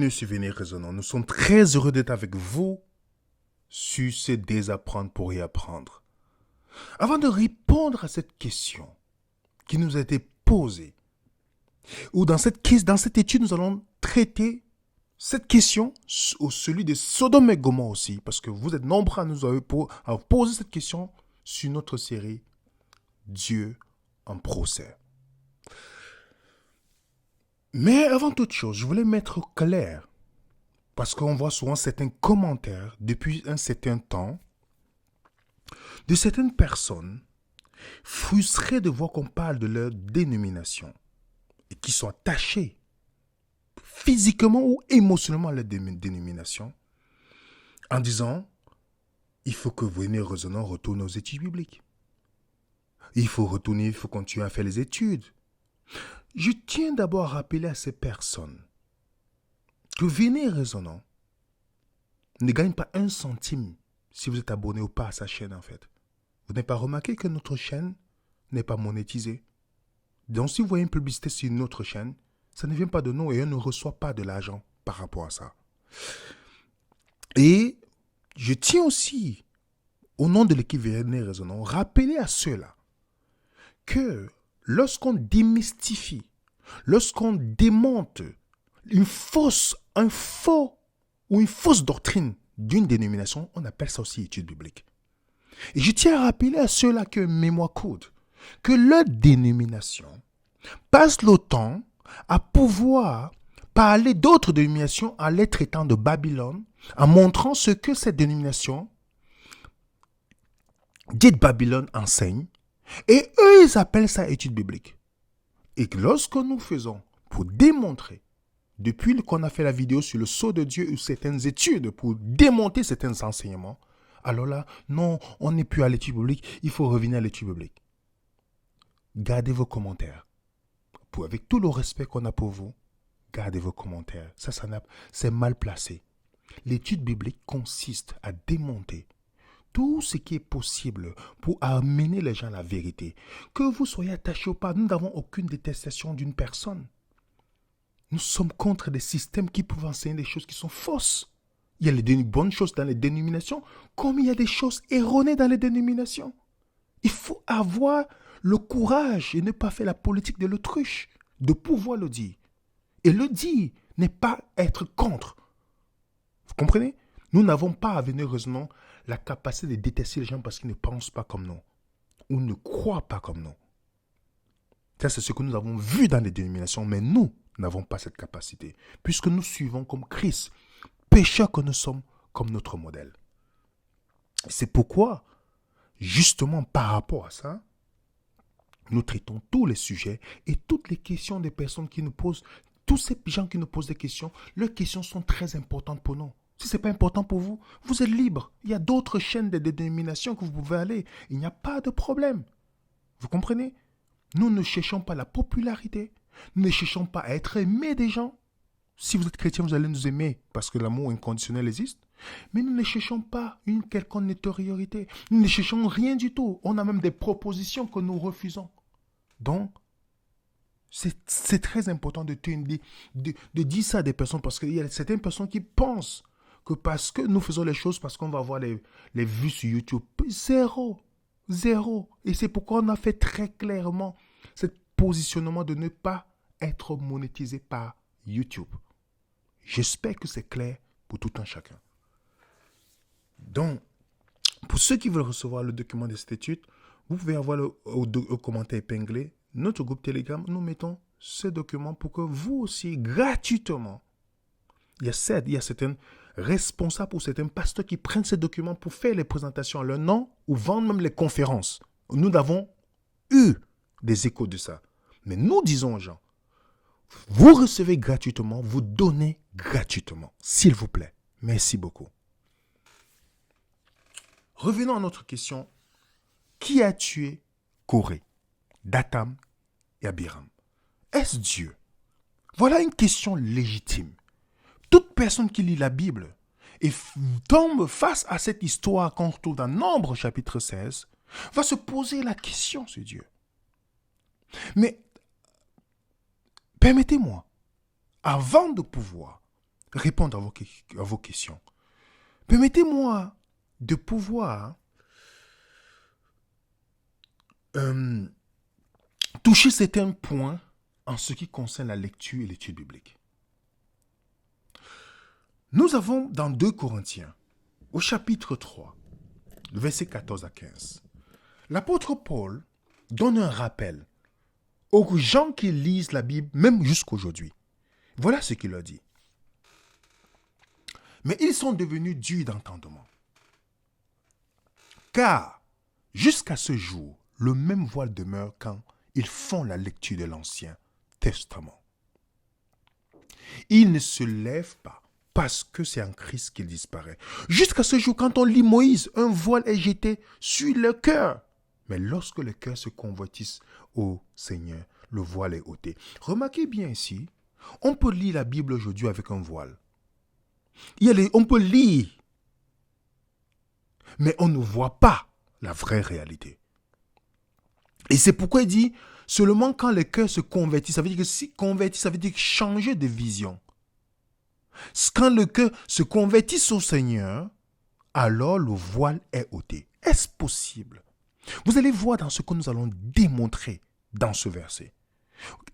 bienvenue sur Venez Raisonnons. Nous sommes très heureux d'être avec vous sur ce désapprendre pour y apprendre. Avant de répondre à cette question qui nous a été posée, ou dans cette étude, nous allons traiter cette question, ou celui de Sodome et Gomorrhe aussi, parce que vous êtes nombreux à nous avoir posé cette question sur notre série Dieu en procès. Mais avant toute chose, je voulais mettre clair, parce qu'on voit souvent certains commentaires depuis un certain temps de certaines personnes frustrées de voir qu'on parle de leur dénomination et qui sont attachées physiquement ou émotionnellement à leur dénomination en disant il faut que Venez Raisonnons retourne aux études bibliques. Il faut continuer à faire les études. Je tiens d'abord à rappeler à ces personnes que Venez Raisonnons ne gagne pas un centime si vous êtes abonné ou pas à sa chaîne en fait. Vous n'avez pas remarqué que notre chaîne n'est pas monétisée. Donc si vous voyez une publicité sur notre chaîne, ça ne vient pas de nous et on ne reçoit pas de l'argent par rapport à ça. Et je tiens aussi, au nom de l'équipe Venez Raisonnons, rappeler à ceux-là que lorsqu'on démystifie, lorsqu'on démonte une fausse doctrine d'une dénomination, on appelle ça aussi étude biblique. Et je tiens à rappeler à ceux-là que mémoire coude, que leur dénomination passe le temps à pouvoir parler d'autres dénominations en les traitant de Babylone, en montrant ce que cette dénomination dite Babylone enseigne, et eux ils appellent ça étude biblique. Et que lorsque nous faisons pour démontrer, depuis qu'on a fait la vidéo sur le sceau de Dieu ou certaines études pour démonter certains enseignements, alors là, non, on n'est plus à l'étude biblique, il faut revenir à l'étude biblique. Gardez vos commentaires. Avec tout le respect qu'on a pour vous, gardez vos commentaires. C'est mal placé. L'étude biblique consiste à démonter tout ce qui est possible pour amener les gens à la vérité. Que vous soyez attaché ou pas, nous n'avons aucune détestation d'une personne. Nous sommes contre des systèmes qui peuvent enseigner des choses qui sont fausses. Il y a les bonnes choses dans les dénominations, comme il y a des choses erronées dans les dénominations. Il faut avoir le courage et ne pas faire la politique de l'autruche, de pouvoir le dire. Et le dire n'est pas être contre. Vous comprenez? Nous n'avons pas, à Venez Raisonnons, la capacité de détester les gens parce qu'ils ne pensent pas comme nous ou ne croient pas comme nous. Ça, c'est ce que nous avons vu dans les dénominations, mais nous n'avons pas cette capacité, puisque nous suivons comme Christ, pécheurs que nous sommes, comme notre modèle. C'est pourquoi, justement par rapport à ça, nous traitons tous les sujets et toutes les questions des personnes qui nous posent, tous ces gens qui nous posent des questions, leurs questions sont très importantes pour nous. Si ce n'est pas important pour vous, vous êtes libre. Il y a d'autres chaînes de dénomination que vous pouvez aller. Il n'y a pas de problème. Vous comprenez? Nous ne cherchons pas la popularité. Nous ne cherchons pas à être aimés des gens. Si vous êtes chrétien, vous allez nous aimer parce que l'amour inconditionnel existe. Mais nous ne cherchons pas une quelconque notoriété. Nous ne cherchons rien du tout. On a même des propositions que nous refusons. Donc, c'est très important de dire ça à des personnes parce qu'il y a certaines personnes qui pensent que parce que nous faisons les choses, parce qu'on va avoir les vues sur YouTube, zéro. Et c'est pourquoi on a fait très clairement ce positionnement de ne pas être monétisé par YouTube. J'espère que c'est clair pour tout un chacun. Donc, pour ceux qui veulent recevoir le document de cette étude, vous pouvez avoir au commentaire épinglé notre groupe Telegram. Nous mettons ce document pour que vous aussi, gratuitement, il y a certains responsables ou certains pasteurs qui prennent ces documents pour faire les présentations à leur nom ou vendre même les conférences. Nous avons eu des échos de ça. Mais nous disons aux gens, vous recevez gratuitement, vous donnez gratuitement. S'il vous plaît. Merci beaucoup. Revenons à notre question. Qui a tué Corée, Datham et Abiram? Est-ce Dieu? Voilà une question légitime. Toute personne qui lit la Bible et tombe face à cette histoire qu'on retrouve dans Nombre chapitre 16 va se poser la question sur Dieu. Mais permettez-moi, avant de pouvoir répondre à vos questions. Permettez-moi de pouvoir toucher certains points en ce qui concerne la lecture et l'étude biblique. Nous avons dans 2 Corinthiens, au chapitre 3, le verset 14 à 15, l'apôtre Paul donne un rappel aux gens qui lisent la Bible, même jusqu'aujourd'hui. Voilà ce qu'il leur dit. Mais ils sont devenus durs d'entendement. Car, jusqu'à ce jour, le même voile demeure quand ils font la lecture de l'Ancien Testament. Ils ne se lèvent pas parce que c'est en Christ qu'il disparaît. Jusqu'à ce jour, quand on lit Moïse, un voile est jeté sur le cœur. Mais lorsque le cœur se convertisse au Seigneur, le voile est ôté. Remarquez bien ici, on peut lire la Bible aujourd'hui avec un voile. On peut lire, mais on ne voit pas la vraie réalité. Et c'est pourquoi il dit, seulement quand le cœur se convertit, ça veut dire que si convertit, ça veut dire changer de vision. Quand le cœur se convertit au Seigneur, alors le voile est ôté. Est-ce possible? Vous allez voir dans ce que nous allons démontrer dans ce verset.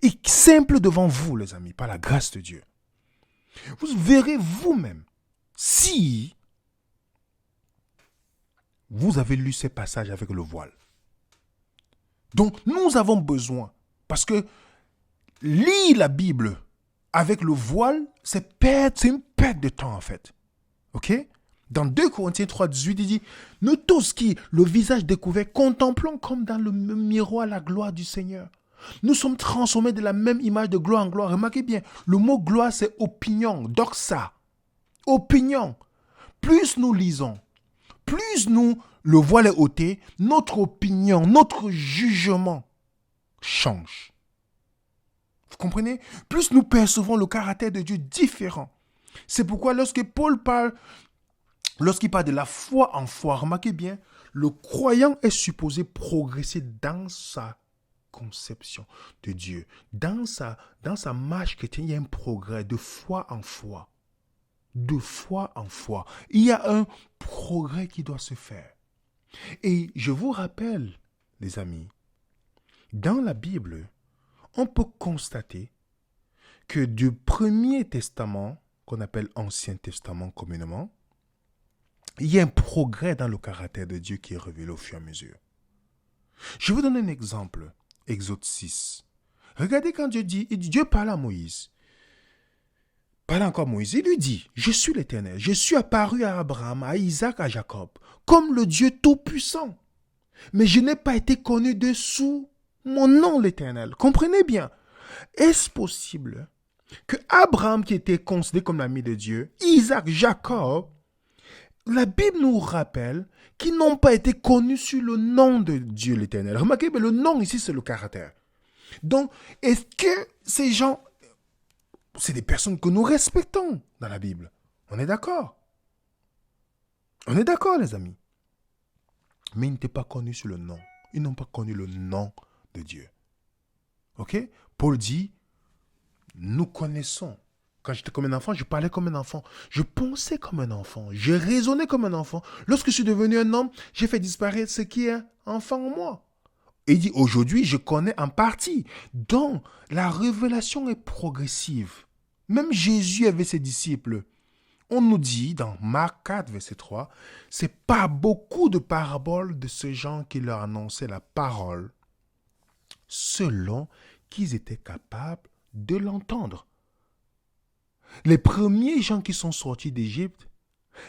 Et simple devant vous, les amis, par la grâce de Dieu. Vous verrez vous-même si vous avez lu ces passages avec le voile. Donc, nous avons besoin, parce que lire la Bible avec le voile, c'est une perte de temps en fait. Ok? Dans 2 Corinthiens 3, 18, il dit, nous tous qui, le visage découvert, contemplons comme dans le miroir la gloire du Seigneur. Nous sommes transformés de la même image de gloire en gloire. Remarquez bien, le mot gloire, c'est opinion, doxa. Opinion. Plus nous lisons, plus le voile est ôté, notre opinion, notre jugement change. Vous comprenez? Plus nous percevons le caractère de Dieu différent. C'est pourquoi lorsqu'il parle de la foi en foi, remarquez bien, le croyant est supposé progresser dans sa conception de Dieu. Dans sa marche chrétienne, il y a un progrès de foi en foi. De foi en foi. Il y a un progrès qui doit se faire. Et je vous rappelle, les amis, dans la Bible, on peut constater que du Premier Testament, qu'on appelle Ancien Testament communément, il y a un progrès dans le caractère de Dieu qui est révélé au fur et à mesure. Je vous donne un exemple. Exode 6. Regardez quand Dieu parle à Moïse. Parle encore à Moïse. Il lui dit, je suis l'Éternel. Je suis apparu à Abraham, à Isaac, à Jacob, comme le Dieu Tout-Puissant. Mais je n'ai pas été connu dessous mon nom, l'Éternel. Comprenez bien. Est-ce possible que Abraham, qui était considéré comme l'ami de Dieu, Isaac, Jacob, la Bible nous rappelle qu'ils n'ont pas été connus sur le nom de Dieu l'Éternel. Remarquez, mais le nom ici, c'est le caractère. Donc, est-ce que ces gens, c'est des personnes que nous respectons dans la Bible? On est d'accord? On est d'accord, les amis? Mais ils n'étaient pas connus sur le nom. Ils n'ont pas connu le nom de Dieu. Ok? Paul dit, nous connaissons. Quand j'étais comme un enfant, je parlais comme un enfant. Je pensais comme un enfant. Je raisonnais comme un enfant. Lorsque je suis devenu un homme, j'ai fait disparaître ce qui est enfant en moi. Et il dit, aujourd'hui, je connais en partie. Donc, la révélation est progressive. Même Jésus avait ses disciples. On nous dit, dans Marc 4, verset 3, c'est pas beaucoup de paraboles de ce genre qui leur annonçaient la parole, selon qu'ils étaient capables de l'entendre. Les premiers gens qui sont sortis d'Égypte,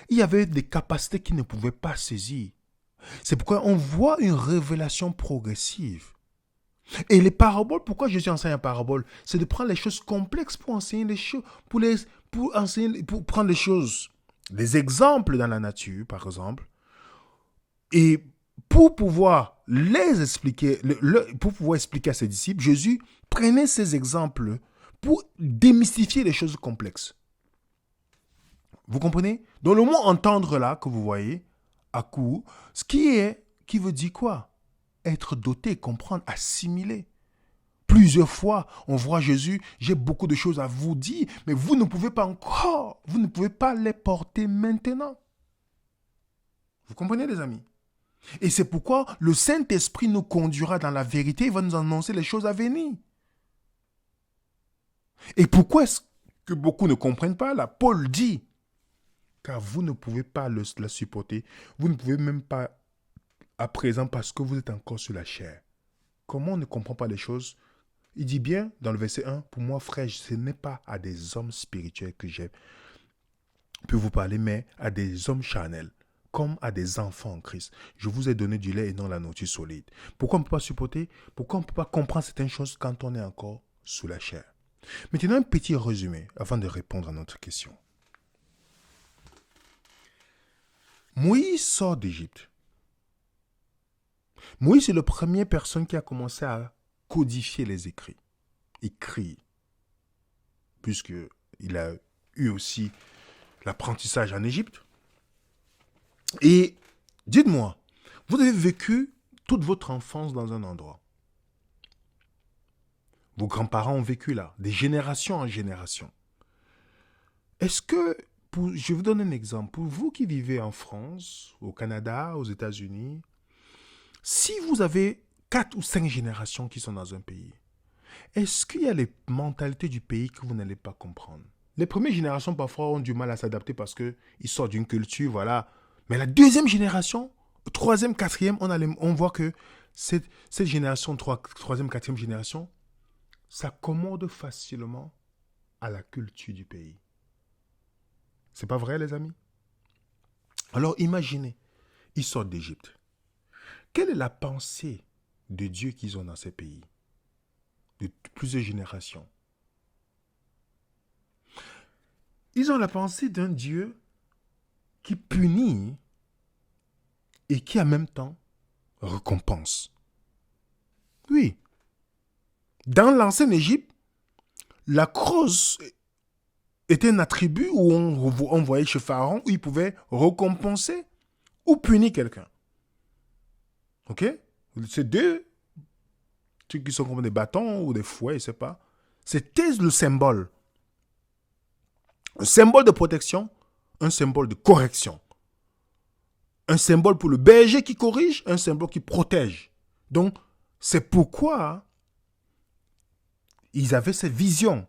il y avait des capacités qu'ils ne pouvaient pas saisir. C'est pourquoi on voit une révélation progressive. Et les paraboles, pourquoi Jésus enseigne en parabole? C'est de prendre les choses complexes pour enseigner les choses, pour prendre les choses, des exemples dans la nature, par exemple, et pour pouvoir les expliquer, pour pouvoir expliquer à ses disciples, Jésus prenait ces exemples pour démystifier les choses complexes. Vous comprenez? Donc le mot entendre là, que vous voyez, à coup, qui veut dire quoi? Être doté, comprendre, assimiler. Plusieurs fois, on voit Jésus, j'ai beaucoup de choses à vous dire, mais vous ne pouvez pas encore, vous ne pouvez pas les porter maintenant. Vous comprenez, les amis? Et c'est pourquoi le Saint-Esprit nous conduira dans la vérité, il va nous annoncer les choses à venir. Et pourquoi est-ce que beaucoup ne comprennent pas là? Paul dit, car vous ne pouvez pas la supporter, vous ne pouvez même pas à présent parce que vous êtes encore sur la chair. Comment on ne comprend pas les choses? Il dit bien dans le verset 1, pour moi frère, ce n'est pas à des hommes spirituels que j'ai pu vous parler, mais à des hommes charnels, comme à des enfants en Christ. Je vous ai donné du lait et non la nourriture solide. Pourquoi on ne peut pas supporter? Pourquoi on ne peut pas comprendre certaines choses quand on est encore sous la chair? Maintenant, un petit résumé avant de répondre à notre question. Moïse sort d'Égypte. Moïse est la première personne qui a commencé à codifier les écrits. Écrit. Puisqu'il a eu aussi l'apprentissage en Égypte. Et dites-moi, vous avez vécu toute votre enfance dans un endroit. Vos grands-parents ont vécu là, des générations en génération. Est-ce que, je vous donne un exemple, pour vous qui vivez en France, au Canada, aux États-Unis, si vous avez 4 ou 5 générations qui sont dans un pays, est-ce qu'il y a les mentalités du pays que vous n'allez pas comprendre? Les premières générations, parfois, ont du mal à s'adapter parce qu'ils sortent d'une culture, voilà. Mais la deuxième génération, troisième, quatrième, on voit que cette génération, troisième, quatrième génération, s'accommode facilement à la culture du pays. C'est pas vrai, les amis? Alors, imaginez, ils sortent d'Égypte. Quelle est la pensée de Dieu qu'ils ont dans ces pays? De plusieurs générations. Ils ont la pensée d'un Dieu qui punit et qui en même temps récompense. Oui. Dans l'ancienne Égypte, la crosse était un attribut où on voyait chez Pharaon où il pouvait récompenser ou punir quelqu'un. Ok? C'est deux trucs qui sont comme des bâtons ou des fouets, je ne sais pas. C'était le symbole. Un symbole de protection, un symbole de correction. Un symbole pour le berger qui corrige, un symbole qui protège. Donc, c'est pourquoi ils avaient cette vision.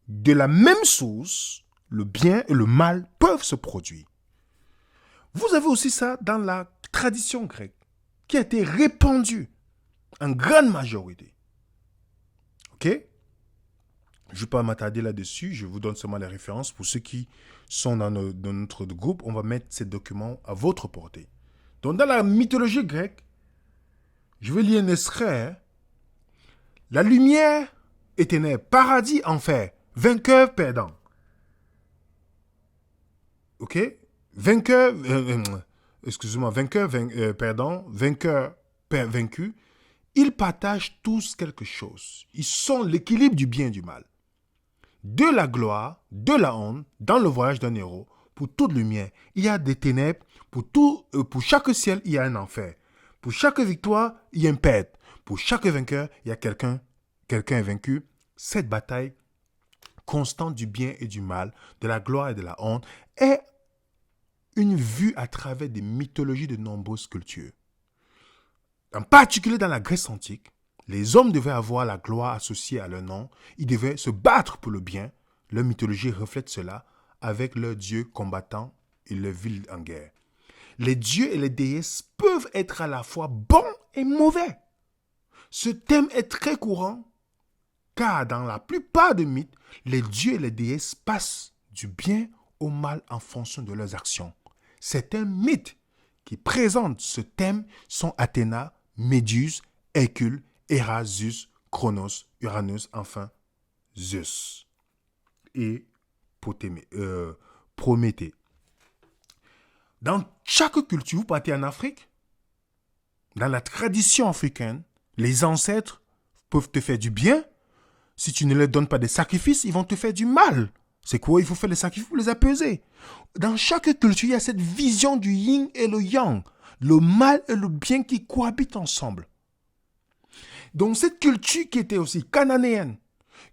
De la même source, le bien et le mal peuvent se produire. Vous avez aussi ça dans la tradition grecque, qui a été répandue en grande majorité. Ok? Je ne vais pas m'attarder là-dessus, je vous donne seulement les références. Pour ceux qui sont dans notre groupe, on va mettre ces documents à votre portée. Donc, dans la mythologie grecque, je vais lire un extrait. La lumière et ténèbres, paradis, enfer, vainqueur, perdant. Ok? Vainqueur, perdant, vainqueur, vaincu. Ils partagent tous quelque chose. Ils sont l'équilibre du bien et du mal. De la gloire, de la honte, dans le voyage d'un héros, pour toute lumière, il y a des ténèbres. Pour chaque ciel, il y a un enfer. Pour chaque victoire, il y a une perte. Pour chaque vainqueur, il y a quelqu'un est vaincu. Cette bataille constante du bien et du mal, de la gloire et de la honte, est une vue à travers des mythologies de nombreuses cultures. En particulier dans la Grèce antique, les hommes devaient avoir la gloire associée à leur nom, ils devaient se battre pour le bien. Leur mythologie reflète cela avec leurs dieux combattants et leurs villes en guerre. Les dieux et les déesses peuvent être à la fois bons et mauvais. Ce thème est très courant car dans la plupart des mythes, les dieux et les déesses passent du bien au mal en fonction de leurs actions. Certains mythes qui présentent ce thème sont Athéna, Méduse, Hercule, Héra, Zeus, Chronos, Uranus, enfin Zeus et Prométhée. Dans chaque culture, vous partez en Afrique, dans la tradition africaine, les ancêtres peuvent te faire du bien. Si tu ne leur donnes pas des sacrifices, ils vont te faire du mal. C'est quoi? Il faut faire les sacrifices pour les apaiser. Dans chaque culture, il y a cette vision du yin et le yang, le mal et le bien qui cohabitent ensemble. Donc cette culture qui était aussi cananéenne,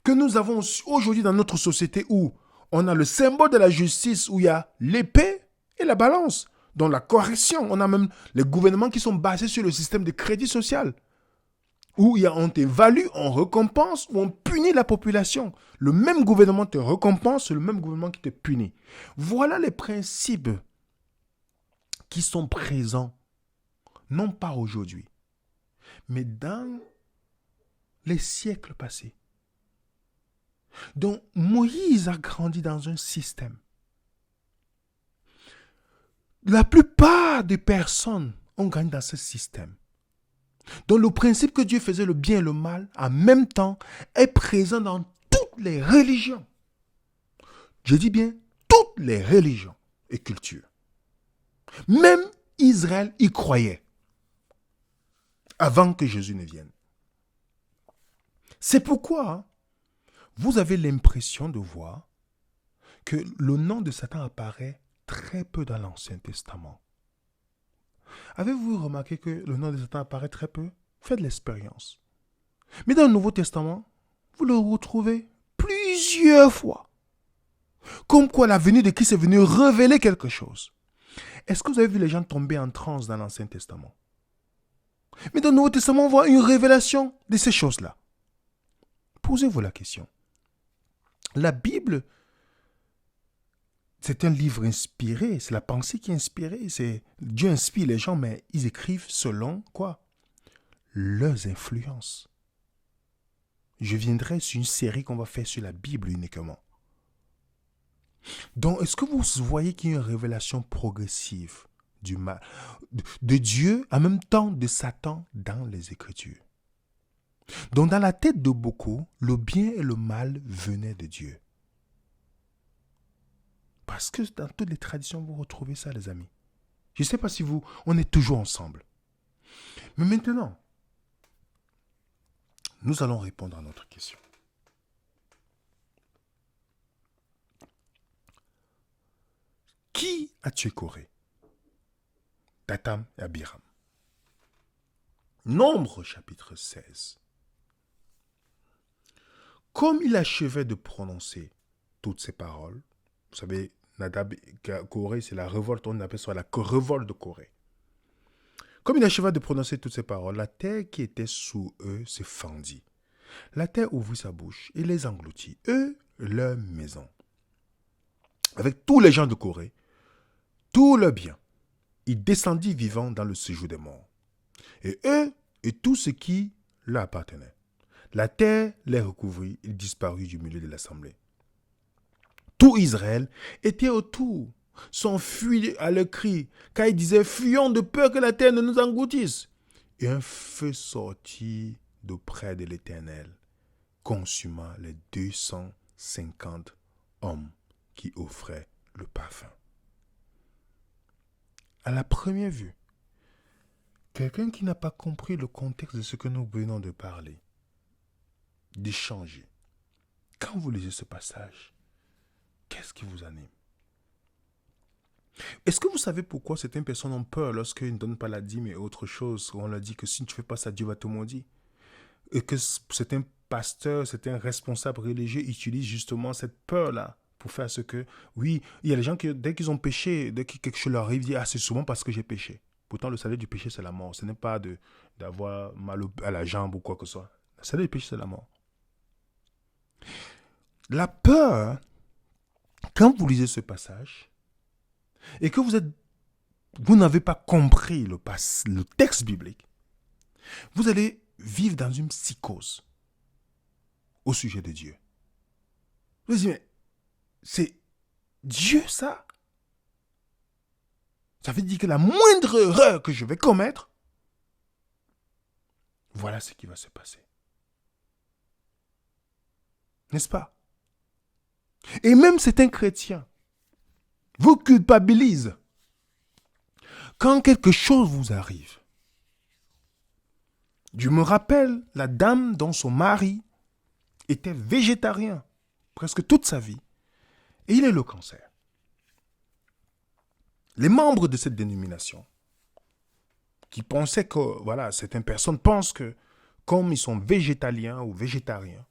que nous avons aujourd'hui dans notre société où on a le symbole de la justice, où il y a l'épée et la balance, dans la correction. On a même les gouvernements qui sont basés sur le système de crédit social, où on t'évalue, on récompense, où on punit la population. Le même gouvernement te récompense, c'est le même gouvernement qui te punit. Voilà les principes qui sont présents, non pas aujourd'hui, mais dans les siècles passés. Donc Moïse a grandi dans un système. La plupart des personnes ont grandi dans ce système. Donc le principe que Dieu faisait le bien et le mal, en même temps, est présent dans toutes les religions. Je dis bien toutes les religions et cultures. Même Israël y croyait avant que Jésus ne vienne. C'est pourquoi vous avez l'impression de voir que le nom de Satan apparaît très peu dans l'Ancien Testament. Avez-vous remarqué que le nom de Satan apparaît très peu? Faites l'expérience. Mais dans le Nouveau Testament, vous le retrouvez plusieurs fois. Comme quoi la venue de Christ est venue révéler quelque chose. Est-ce que vous avez vu les gens tomber en transe dans l'Ancien Testament? Mais dans le Nouveau Testament, on voit une révélation de ces choses-là. Posez-vous la question. La Bible, c'est un livre inspiré, c'est la pensée qui est inspirée. Dieu inspire les gens, mais ils écrivent selon quoi? Leurs influences. Je viendrai sur une série qu'on va faire sur la Bible uniquement. Donc, est-ce que vous voyez qu'il y a une révélation progressive du mal, de Dieu, en même temps de Satan dans les Écritures? Donc, dans la tête de beaucoup, le bien et le mal venaient de Dieu. Parce que dans toutes les traditions, vous retrouvez ça, les amis. Je ne sais pas si on est toujours ensemble. Mais maintenant, nous allons répondre à notre question. Qui a tué Corée? Datham et Abiram. Nombre chapitre 16. Comme il achevait de prononcer toutes ces paroles, vous savez, Nadab et Corée, c'est la révolte, on appelle ça la révolte de Corée. Comme il acheva de prononcer toutes ces paroles, la terre qui était sous eux se fendit. La terre ouvrit sa bouche et les engloutit, eux, leur maison. Avec tous les gens de Corée, tout leur bien, il descendit vivant dans le séjour des morts. Et eux et tout ce qui leur appartenait. La terre les recouvrit, ils disparurent du milieu de l'assemblée. Tout Israël était autour, s'enfuit à leur cri, car ils disaient, fuyons de peur que la terre ne nous engloutisse. Et un feu sortit d'auprès de l'Éternel, consumant les 250 hommes qui offraient le parfum. À la première vue, quelqu'un qui n'a pas compris le contexte de ce que nous venons de parler, d'échanger. Quand vous lisez ce passage, qu'est-ce qui vous anime? Est-ce que vous savez pourquoi certaines personnes ont peur lorsqu'ils ne donnent pas la dîme et autre chose? On leur dit que si tu ne fais pas ça, Dieu va te maudire. Et que certains pasteurs, certains responsables religieux utilisent justement cette peur-là pour faire ce que... Oui, il y a des gens qui, dès qu'ils ont péché, dès que quelque chose leur arrive, ils disent « Ah, c'est souvent parce que j'ai péché. » Pourtant, le salaire du péché, c'est la mort. Ce n'est pas d'avoir mal à la jambe ou quoi que ce soit. Le salaire du péché, c'est la mort. La peur, quand vous lisez ce passage, et que vous n'avez pas compris le texte biblique, vous allez vivre dans une psychose au sujet de Dieu. Vous dites, mais c'est Dieu ça? Ça veut dire que la moindre erreur que je vais commettre, voilà ce qui va se passer. N'est-ce pas? Et même certains chrétiens vous culpabilisent quand quelque chose vous arrive. Je me rappelle la dame dont son mari était végétarien presque toute sa vie et il a eu le cancer. Les membres de cette dénomination qui pensaient que, voilà, certaines personnes pensent que comme ils sont végétaliens ou végétariens,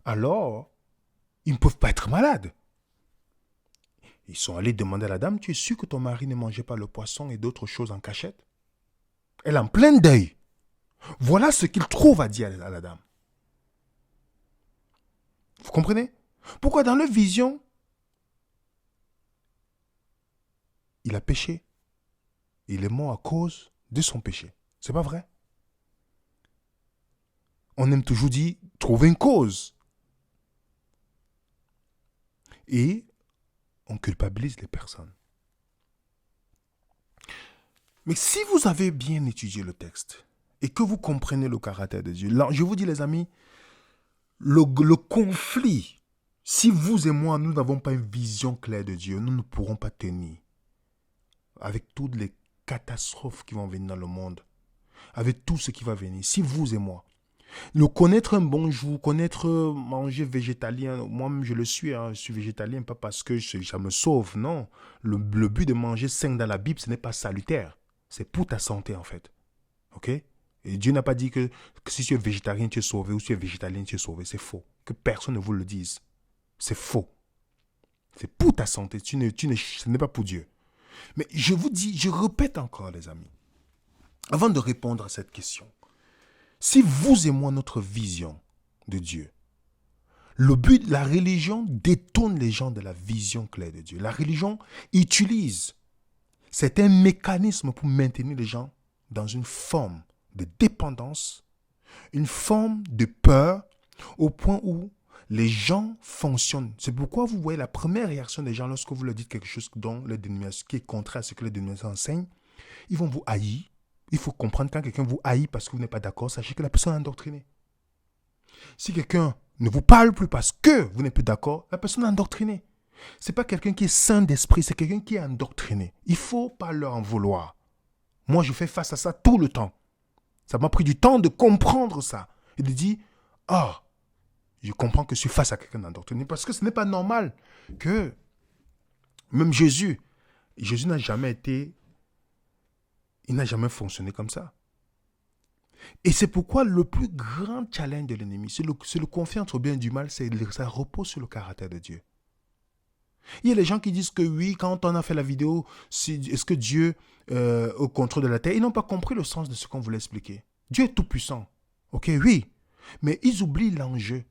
alors ils ne peuvent pas être malades. Ils sont allés demander à la dame, tu es sûr que ton mari ne mangeait pas le poisson et d'autres choses en cachette? Elle est en plein deuil. Voilà ce qu'il trouve à dire à la dame. Vous comprenez? Pourquoi dans leur vision, il a péché. Il est mort à cause de son péché. C'est pas vrai? On aime toujours dire trouver une cause. Et on culpabilise les personnes. Mais si vous avez bien étudié le texte et que vous comprenez le caractère de Dieu, là, je vous dis les amis, le conflit, si vous et moi, nous n'avons pas une vision claire de Dieu, nous ne pourrons pas tenir avec toutes les catastrophes qui vont venir dans le monde, avec tout ce qui va venir. Si vous et moi, le connaître un bon jour, connaître manger végétalien, moi-même je le suis, hein, je suis végétalien, pas parce que ça me sauve, non. Le but de manger sain dans la Bible, ce n'est pas salutaire. C'est pour ta santé en fait. Ok? Et Dieu n'a pas dit que si tu es végétarien, tu es sauvé, ou si tu es végétalien, tu es sauvé. C'est faux. Que personne ne vous le dise. C'est faux. C'est pour ta santé, ce n'est pas pour Dieu. Mais je vous dis, je répète encore les amis, avant de répondre à cette question, si vous et moi, notre vision de Dieu, le but, la religion détourne les gens de la vision claire de Dieu. La religion utilise certains mécanismes pour maintenir les gens dans une forme de dépendance, une forme de peur, au point où les gens fonctionnent. C'est pourquoi vous voyez la première réaction des gens lorsque vous leur dites quelque chose dont les dénominations, qui est contraire à ce que les dénominations enseignent, ils vont vous haïr. Il faut comprendre quand quelqu'un vous haït parce que vous n'êtes pas d'accord, sachez que la personne est endoctrinée. Si quelqu'un ne vous parle plus parce que vous n'êtes plus d'accord, la personne est endoctrinée. Ce n'est pas quelqu'un qui est sain d'esprit, c'est quelqu'un qui est endoctriné. Il ne faut pas leur en vouloir. Moi, je fais face à ça tout le temps. Ça m'a pris du temps de comprendre ça et de dire, ah, je comprends que je suis face à quelqu'un d'endoctriné parce que ce n'est pas normal que même Jésus n'a jamais été, il n'a jamais fonctionné comme ça. Et c'est pourquoi le plus grand challenge de l'ennemi, c'est le conflit entre bien et du mal, ça repose sur le caractère de Dieu. Il y a les gens qui disent que oui, quand on a fait la vidéo, est-ce que Dieu est au contrôle de la terre? Ils n'ont pas compris le sens de ce qu'on voulait expliquer. Dieu est tout puissant. Ok, oui. Mais ils oublient l'enjeu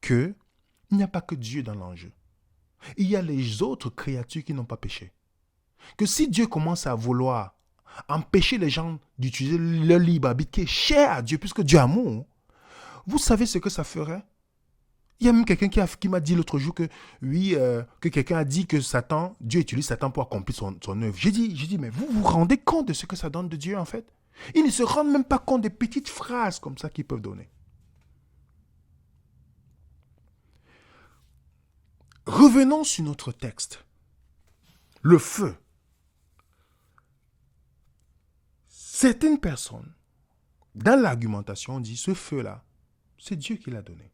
que il n'y a pas que Dieu dans l'enjeu. Il y a les autres créatures qui n'ont pas péché. Que si Dieu commence à vouloir empêcher les gens d'utiliser leur libre arbitre qui est cher à Dieu, puisque Dieu est amour, vous savez ce que ça ferait? Il y a même quelqu'un qui m'a dit l'autre jour que oui, que quelqu'un a dit que Satan, Dieu utilise Satan pour accomplir son œuvre. J'ai dit, mais vous vous rendez compte de ce que ça donne de Dieu en fait? Ils ne se rendent même pas compte des petites phrases comme ça qu'ils peuvent donner. Revenons sur notre texte. Le feu. Certaines personnes, dans l'argumentation, disent ce feu-là, c'est Dieu qui l'a donné.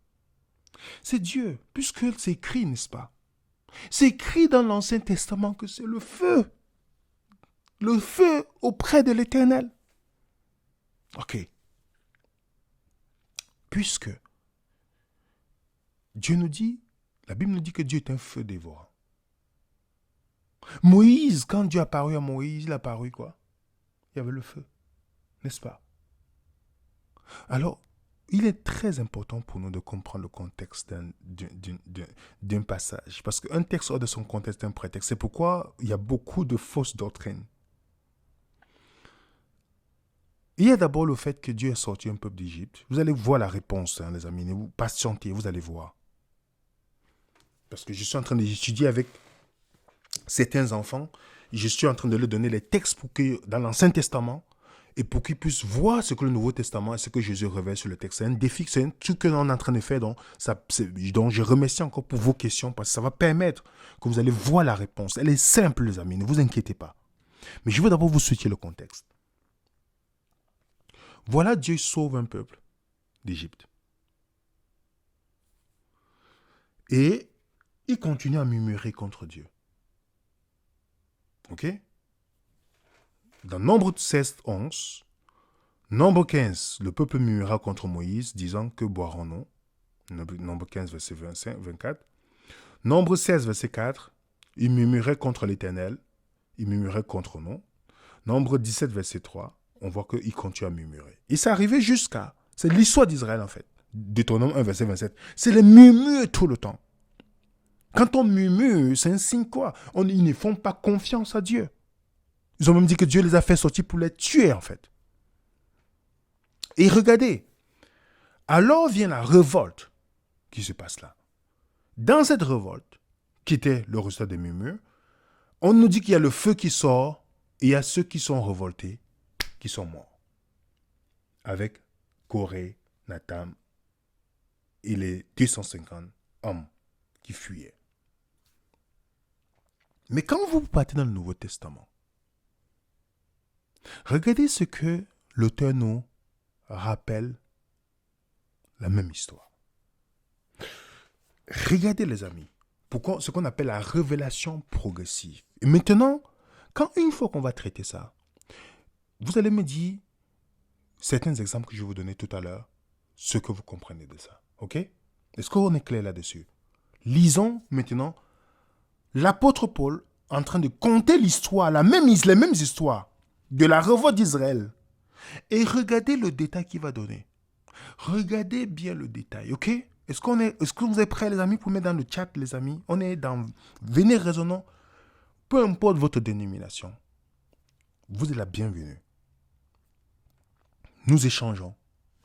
C'est Dieu, puisque c'est écrit, n'est-ce pas? C'est écrit dans l'Ancien Testament que c'est le feu. Le feu auprès de l'Éternel. Ok. Puisque Dieu nous dit, la Bible nous dit que Dieu est un feu dévorant. Moïse, quand Dieu a apparu à Moïse, il a apparu quoi? Il y avait le feu, n'est-ce pas? Alors, il est très important pour nous de comprendre le contexte d'un passage. Parce qu'un texte hors de son contexte est un prétexte. C'est pourquoi il y a beaucoup de fausses doctrines. Il y a d'abord le fait que Dieu a sorti un peuple d'Égypte. Vous allez voir la réponse, hein, les amis. Vous patientez, vous allez voir. Parce que je suis en train d'étudier avec certains enfants. Je suis en train de leur donner les textes pour que, dans l'Ancien Testament, et pour qu'ils puissent voir ce que le Nouveau Testament et ce que Jésus révèle sur le texte. C'est un défi, c'est un truc que l'on est en train de faire. Donc je remercie encore pour vos questions parce que ça va permettre que vous allez voir la réponse. Elle est simple, les amis, ne vous inquiétez pas. Mais je veux d'abord vous situer le contexte. Voilà, Dieu sauve un peuple d'Égypte. Et il continue à murmurer contre Dieu. Ok? Dans Nombre 16, 11, Nombre 15, le peuple murmura contre Moïse, disant que boirons-nous? Nombre 15, verset 24. Nombre 16, verset 4, ils murmuraient contre l'Éternel, ils murmuraient contre nous. Nombre 17, verset 3, on voit qu'ils continuent à murmurer. Et c'est arrivé jusqu'à... C'est l'histoire d'Israël, en fait. Deutéronome 1, verset 27. C'est les murmures tout le temps. Quand on murmure, c'est un signe quoi? Ils ne font pas confiance à Dieu. Ils ont même dit que Dieu les a fait sortir pour les tuer, en fait. Et regardez, alors vient la révolte qui se passe là. Dans cette révolte, qui était le résultat des murmures, on nous dit qu'il y a le feu qui sort et il y a ceux qui sont révoltés, qui sont morts. Avec Corée, Natam et les 250 hommes qui fuyaient. Mais quand vous partez dans le Nouveau Testament, regardez ce que l'auteur nous rappelle la même histoire. Regardez les amis, pourquoi ce qu'on appelle la révélation progressive. Et maintenant, une fois qu'on va traiter ça, vous allez me dire certains exemples que je vais vous donner tout à l'heure, ce que vous comprenez de ça. Ok? Est-ce qu'on est clair là-dessus? Lisons maintenant l'apôtre Paul en train de conter l'histoire, les mêmes histoires de la révolte d'Israël. Et regardez le détail qu'il va donner. Regardez bien le détail, ok? Est-ce que vous êtes prêts, les amis, pour mettre dans le chat, les amis? On est dans... Venez, raisonnons. Peu importe votre dénomination, vous êtes la bienvenue. Nous échangeons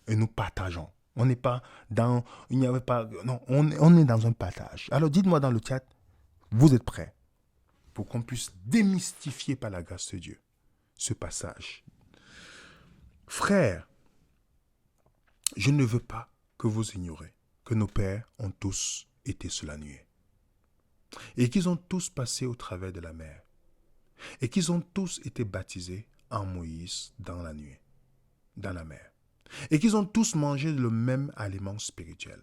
et nous partageons. On n'est pas dans... Il n'y avait pas... Non, on est dans un partage. Alors dites-moi dans le chat, vous êtes prêts pour qu'on puisse démystifier par la grâce de Dieu ce passage. Frères, je ne veux pas que vous ignorez que nos pères ont tous été sous la nuée et qu'ils ont tous passé au travers de la mer et qu'ils ont tous été baptisés en Moïse dans la nuée, dans la mer, et qu'ils ont tous mangé le même aliment spirituel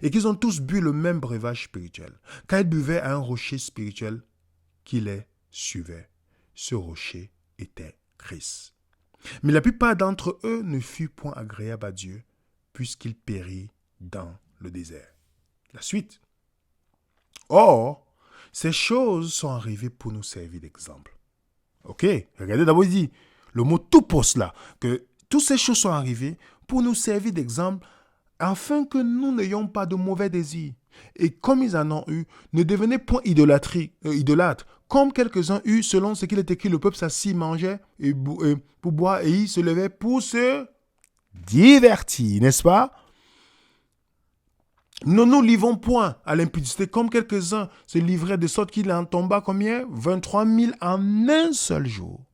et qu'ils ont tous bu le même breuvage spirituel, car ils buvaient à un rocher spirituel qui les suivait. Ce rocher était Christ. Mais la plupart d'entre eux ne furent point agréables à Dieu, puisqu'ils périrent dans le désert. La suite. Or, ces choses sont arrivées pour nous servir d'exemple. Ok, regardez d'abord, il dit, le mot tout poste là, que toutes ces choses sont arrivées pour nous servir d'exemple, afin que nous n'ayons pas de mauvais désirs. Et comme ils en ont eu, ne devenez point idolâtres, comme quelques-uns eurent, selon ce qu'il est écrit, le peuple s'assit, mangeait pour boire, et il se levait pour se divertir, n'est-ce pas? Ne nous livrons point à l'impudicité, comme quelques-uns se livraient, de sorte qu'il en tomba combien? 23 000 en un seul jour.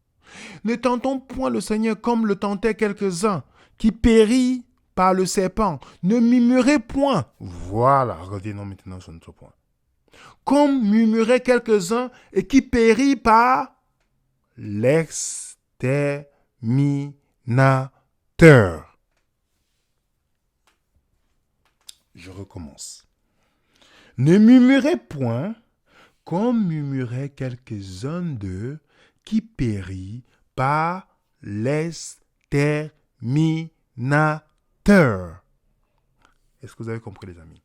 Ne tentons point le Seigneur comme le tentaient quelques-uns, qui périt par le serpent. Ne murmurez point. Voilà, revenons maintenant sur notre point. Comme murmuraient quelques-uns et qui périt par l'exterminateur. Je recommence. Ne murmurez point comme murmuraient quelques-uns d'eux qui périt par l'exterminateur. Est-ce que vous avez compris, les amis?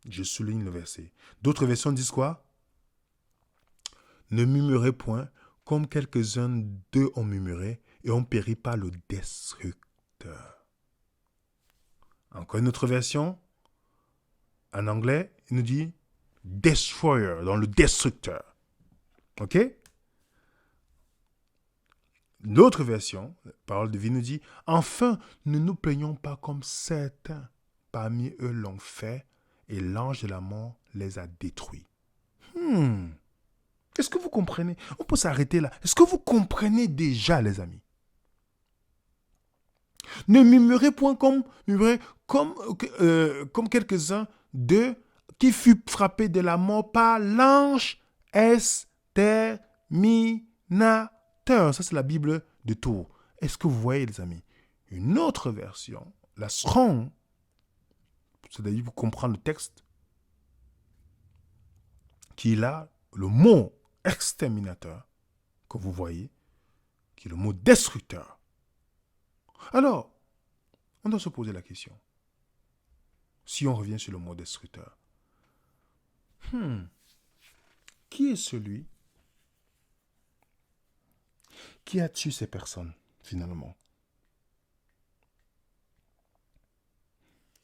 Je souligne le verset. D'autres versions disent quoi? Ne murmurez point comme quelques-uns d'eux ont murmuré et ont péri par le destructeur. Encore une autre version, en anglais, il nous dit destroyer, dans le destructeur. Ok? L'autre version, la parole de vie nous dit, enfin, ne nous plaignons pas comme certains parmi eux l'ont fait, et l'ange de la mort les a détruits. Est-ce que vous comprenez? On peut s'arrêter là. Est-ce que vous comprenez déjà, les amis? Ne murmurez point comme quelques-uns d'eux qui furent frappés de la mort par l'ange exterminateur. Ça, c'est la Bible de Tours. Est-ce que vous voyez, les amis? Une autre version, la Strong, c'est-à-dire pour comprendre le texte, qui est là, le mot exterminateur, que vous voyez, qui est le mot destructeur. Alors, on doit se poser la question. Si on revient sur le mot destructeur, qui est celui qui a tué ces personnes, finalement?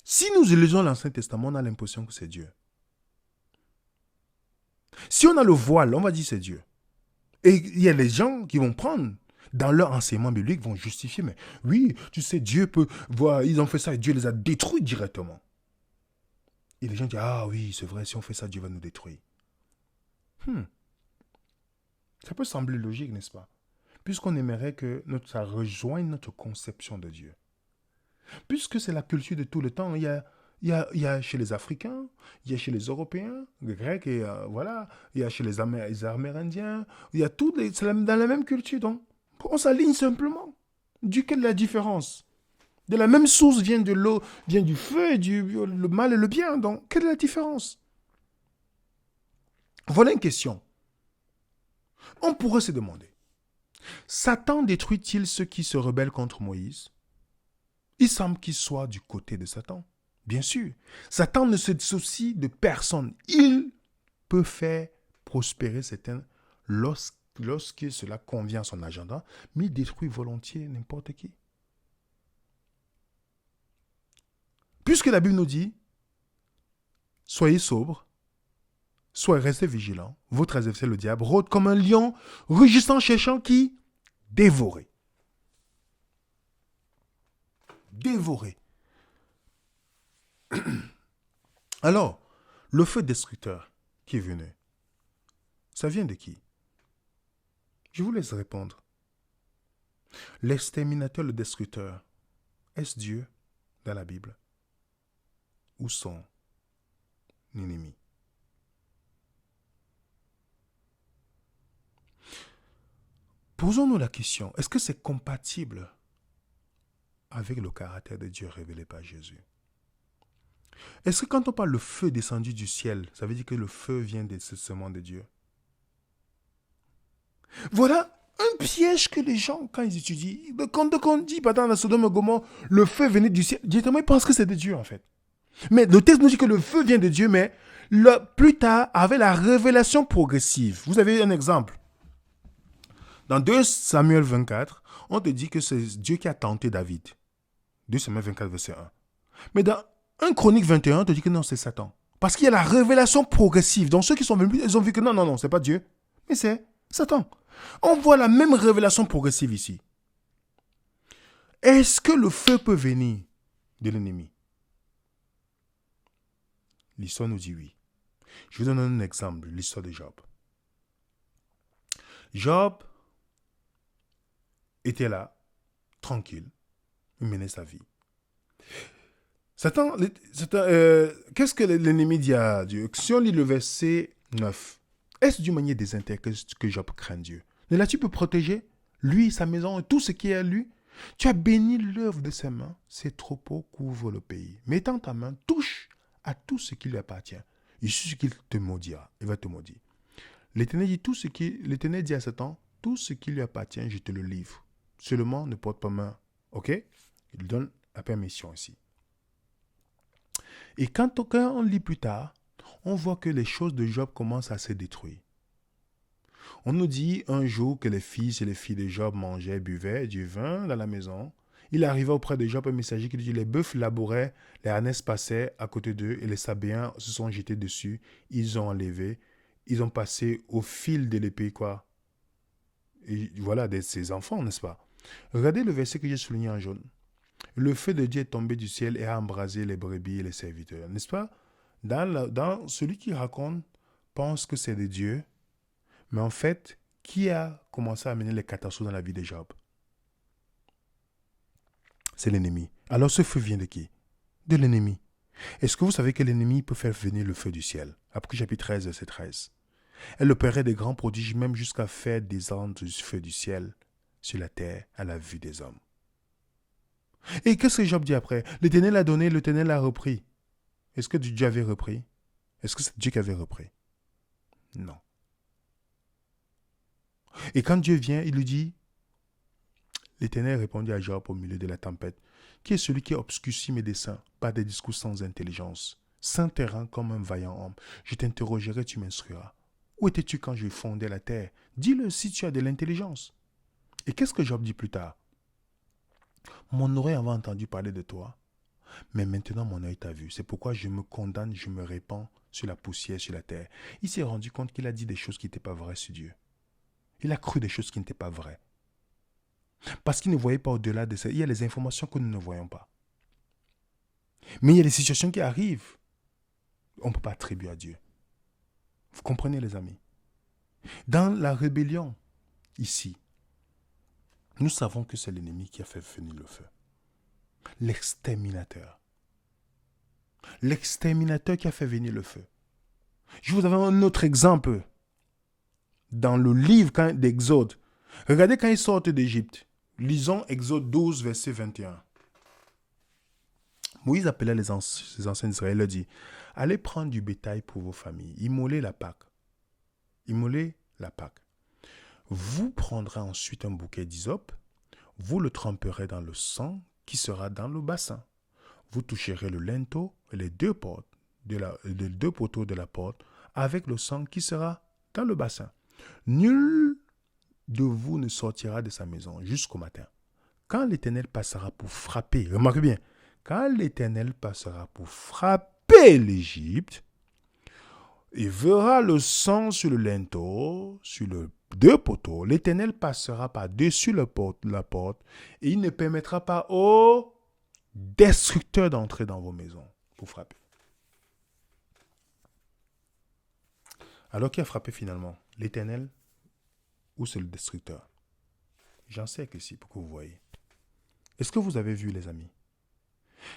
Si nous lisons l'Ancien Testament, on a l'impression que c'est Dieu. Si on a le voile, on va dire c'est Dieu. Et il y a des gens qui vont prendre, dans leur enseignement biblique, vont justifier, mais oui, tu sais, Dieu peut voir, ils ont fait ça et Dieu les a détruits directement. Et les gens disent, ah oui, c'est vrai, si on fait ça, Dieu va nous détruire. Ça peut sembler logique, n'est-ce pas? Puisqu'on aimerait que ça rejoigne notre conception de Dieu. Puisque c'est la culture de tout le temps, il y a chez les Africains, il y a chez les Européens, les Grecs, et voilà, il y a chez les Amérindiens, il y a tout, c'est dans la même culture. Donc, on s'aligne simplement. Quelle est la différence? De la même source vient de l'eau, vient du feu, le mal et le bien. Donc, quelle est la différence? Voilà une question. On pourrait se demander, Satan détruit-il ceux qui se rebellent contre Moïse? Il semble qu'il soit du côté de Satan. Bien sûr, Satan ne se soucie de personne. Il peut faire prospérer certains lorsque cela convient à son agenda, mais il détruit volontiers n'importe qui. Puisque la Bible nous dit, soyez sobres, soyez restés vigilants, votre adversaire le diable rôde comme un lion rugissant cherchant qui dévorer. Dévorer. Alors, le feu destructeur qui est venu, ça vient de qui? Je vous laisse répondre. L'exterminateur, le destructeur, est-ce Dieu dans la Bible ou son ennemi? Posons-nous la question, est-ce que c'est compatible avec le caractère de Dieu révélé par Jésus? Est-ce que quand on parle le feu descendu du ciel, ça veut dire que le feu vient des sements de Dieu? Voilà un piège que les gens, quand ils étudient, quand on dit, dans la Sodome et Gomorrhe, le feu venait du ciel, directement ils pensent que c'est de Dieu en fait. Mais le texte nous dit que le feu vient de Dieu, mais plus tard, avec la révélation progressive. Vous avez un exemple. Dans 2 Samuel 24, on te dit que c'est Dieu qui a tenté David. 2 Samuel 24, verset 1. Mais dans 1 Chronique 21, on te dit que non, c'est Satan. Parce qu'il y a la révélation progressive. Donc ceux qui sont venus, ils ont vu que non, c'est pas Dieu, mais c'est Satan. On voit la même révélation progressive ici. Est-ce que le feu peut venir de l'ennemi? L'histoire nous dit oui. Je vous donne un exemple, l'histoire de Job. Job était là, tranquille, il menait sa vie. Qu'est-ce que l'ennemi dit à Dieu? Si on lit le verset 9, est-ce d'une manière désintéressée que Job craint Dieu? Ne l'as-tu pas protégé? Lui, sa maison et tout ce qui est à lui. Tu as béni l'œuvre de ses mains. Ses troupeaux couvrent le pays. Mettant ta main, touche à tout ce qui lui appartient. Il suffit qu'il te maudira. Il va te maudire. L'Éternel dit à Satan, tout ce qui lui appartient, je te le livre. Seulement, ne porte pas main. Ok? Il donne la permission ici. Et quand on lit plus tard, on voit que les choses de Job commencent à se détruire. On nous dit un jour que les fils et les filles de Job mangeaient, buvaient du vin dans la maison. Il arriva auprès de Job un messager qui lui dit, les bœufs labouraient, les ânesses passaient à côté d'eux et les Sabéens se sont jetés dessus. Ils ont enlevé, ils ont passé au fil de l'épée, quoi. Et voilà, ses enfants, n'est-ce pas? Regardez le verset que j'ai souligné en jaune. Le feu de Dieu est tombé du ciel et a embrasé les brebis et les serviteurs. N'est-ce pas? Dans celui qui raconte pense que c'est de Dieu, mais en fait, qui a commencé à amener les catastrophes dans la vie de Job? C'est l'ennemi. Alors ce feu vient de qui? De l'ennemi. Est-ce que vous savez que l'ennemi peut faire venir le feu du ciel? Après chapitre 13, verset 13. Elle opérait des grands prodiges, même jusqu'à faire descendre du feu du ciel sur la terre à la vue des hommes. Et qu'est-ce que Job dit après? L'Éternel a donné, l'Éternel a repris. Est-ce que Dieu avait repris? Est-ce que c'est Dieu qui avait repris? Non. Et quand Dieu vient, il lui dit, l'Éternel répondit à Job au milieu de la tempête. Qui est celui qui obscurcit mes desseins par des discours sans intelligence? S'enterrant comme un vaillant homme, je t'interrogerai, tu m'instruiras. Où étais-tu quand je fondais la terre? Dis-le si tu as de l'intelligence. Et qu'est-ce que Job dit plus tard? Mon oreille avait entendu parler de toi, mais maintenant mon œil t'a vu. C'est pourquoi je me condamne, je me répands sur la poussière, sur la terre. Il s'est rendu compte qu'il a dit des choses qui n'étaient pas vraies sur Dieu. Il a cru des choses qui n'étaient pas vraies. Parce qu'il ne voyait pas au-delà de ça. Il y a les informations que nous ne voyons pas. Mais il y a des situations qui arrivent. On ne peut pas attribuer à Dieu. Vous comprenez, les amis? Dans la rébellion, ici, nous savons que c'est l'ennemi qui a fait venir le feu. L'exterminateur. L'exterminateur qui a fait venir le feu. Je vous avais un autre exemple. Dans le livre d'Exode. Regardez quand ils sortent d'Égypte. Lisons Exode 12, verset 21. Moïse appela les anciens d'Israël et leur dit, allez prendre du bétail pour vos familles. Immolez la Pâque. Immolez la Pâque. Vous prendrez ensuite un bouquet d'hysope. Vous le tremperez dans le sang qui sera dans le bassin. Vous toucherez le linteau et les deux poteaux de la porte avec le sang qui sera dans le bassin. Nul de vous ne sortira de sa maison jusqu'au matin. Quand l'Éternel passera pour frapper, remarquez bien, quand l'Éternel passera pour frapper l'Égypte, il verra le sang sur le linteau, sur les deux poteaux. L'Éternel passera par-dessus la porte et il ne permettra pas aux destructeurs d'entrer dans vos maisons pour frapper. Alors qui a frappé finalement? L'Éternel ou c'est le destructeur? J'en sais que si, pour que vous voyez. Est-ce que vous avez vu, les amis?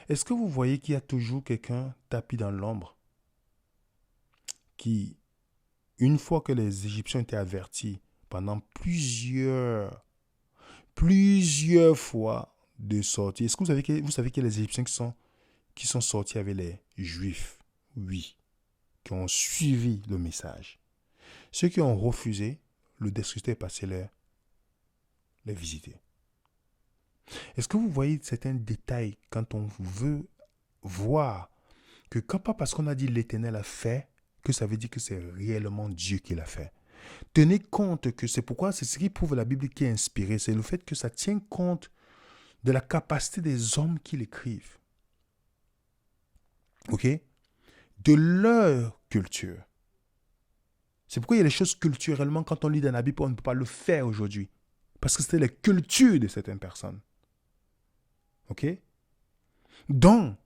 Est-ce que vous voyez qu'il y a toujours quelqu'un tapis dans l'ombre qui, une fois que les Égyptiens étaient avertis pendant plusieurs fois de sortir, est-ce que vous savez qu'il y a les Égyptiens qui sont sortis avec les Juifs? Oui, qui ont suivi le message. Ceux qui ont refusé, le destructeur est passé les visiter. Est-ce que vous voyez certains détails quand on veut voir que pas parce qu'on a dit l'Éternel a fait, que ça veut dire que c'est réellement Dieu qui l'a fait. Tenez compte que c'est pourquoi c'est ce qui prouve la Bible qui est inspirée, c'est le fait que ça tient compte de la capacité des hommes qui l'écrivent. Ok? De leur culture. C'est pourquoi il y a des choses culturellement, quand on lit dans la Bible, on ne peut pas le faire aujourd'hui. Parce que c'était la culture de certaines personnes. Ok? Donc,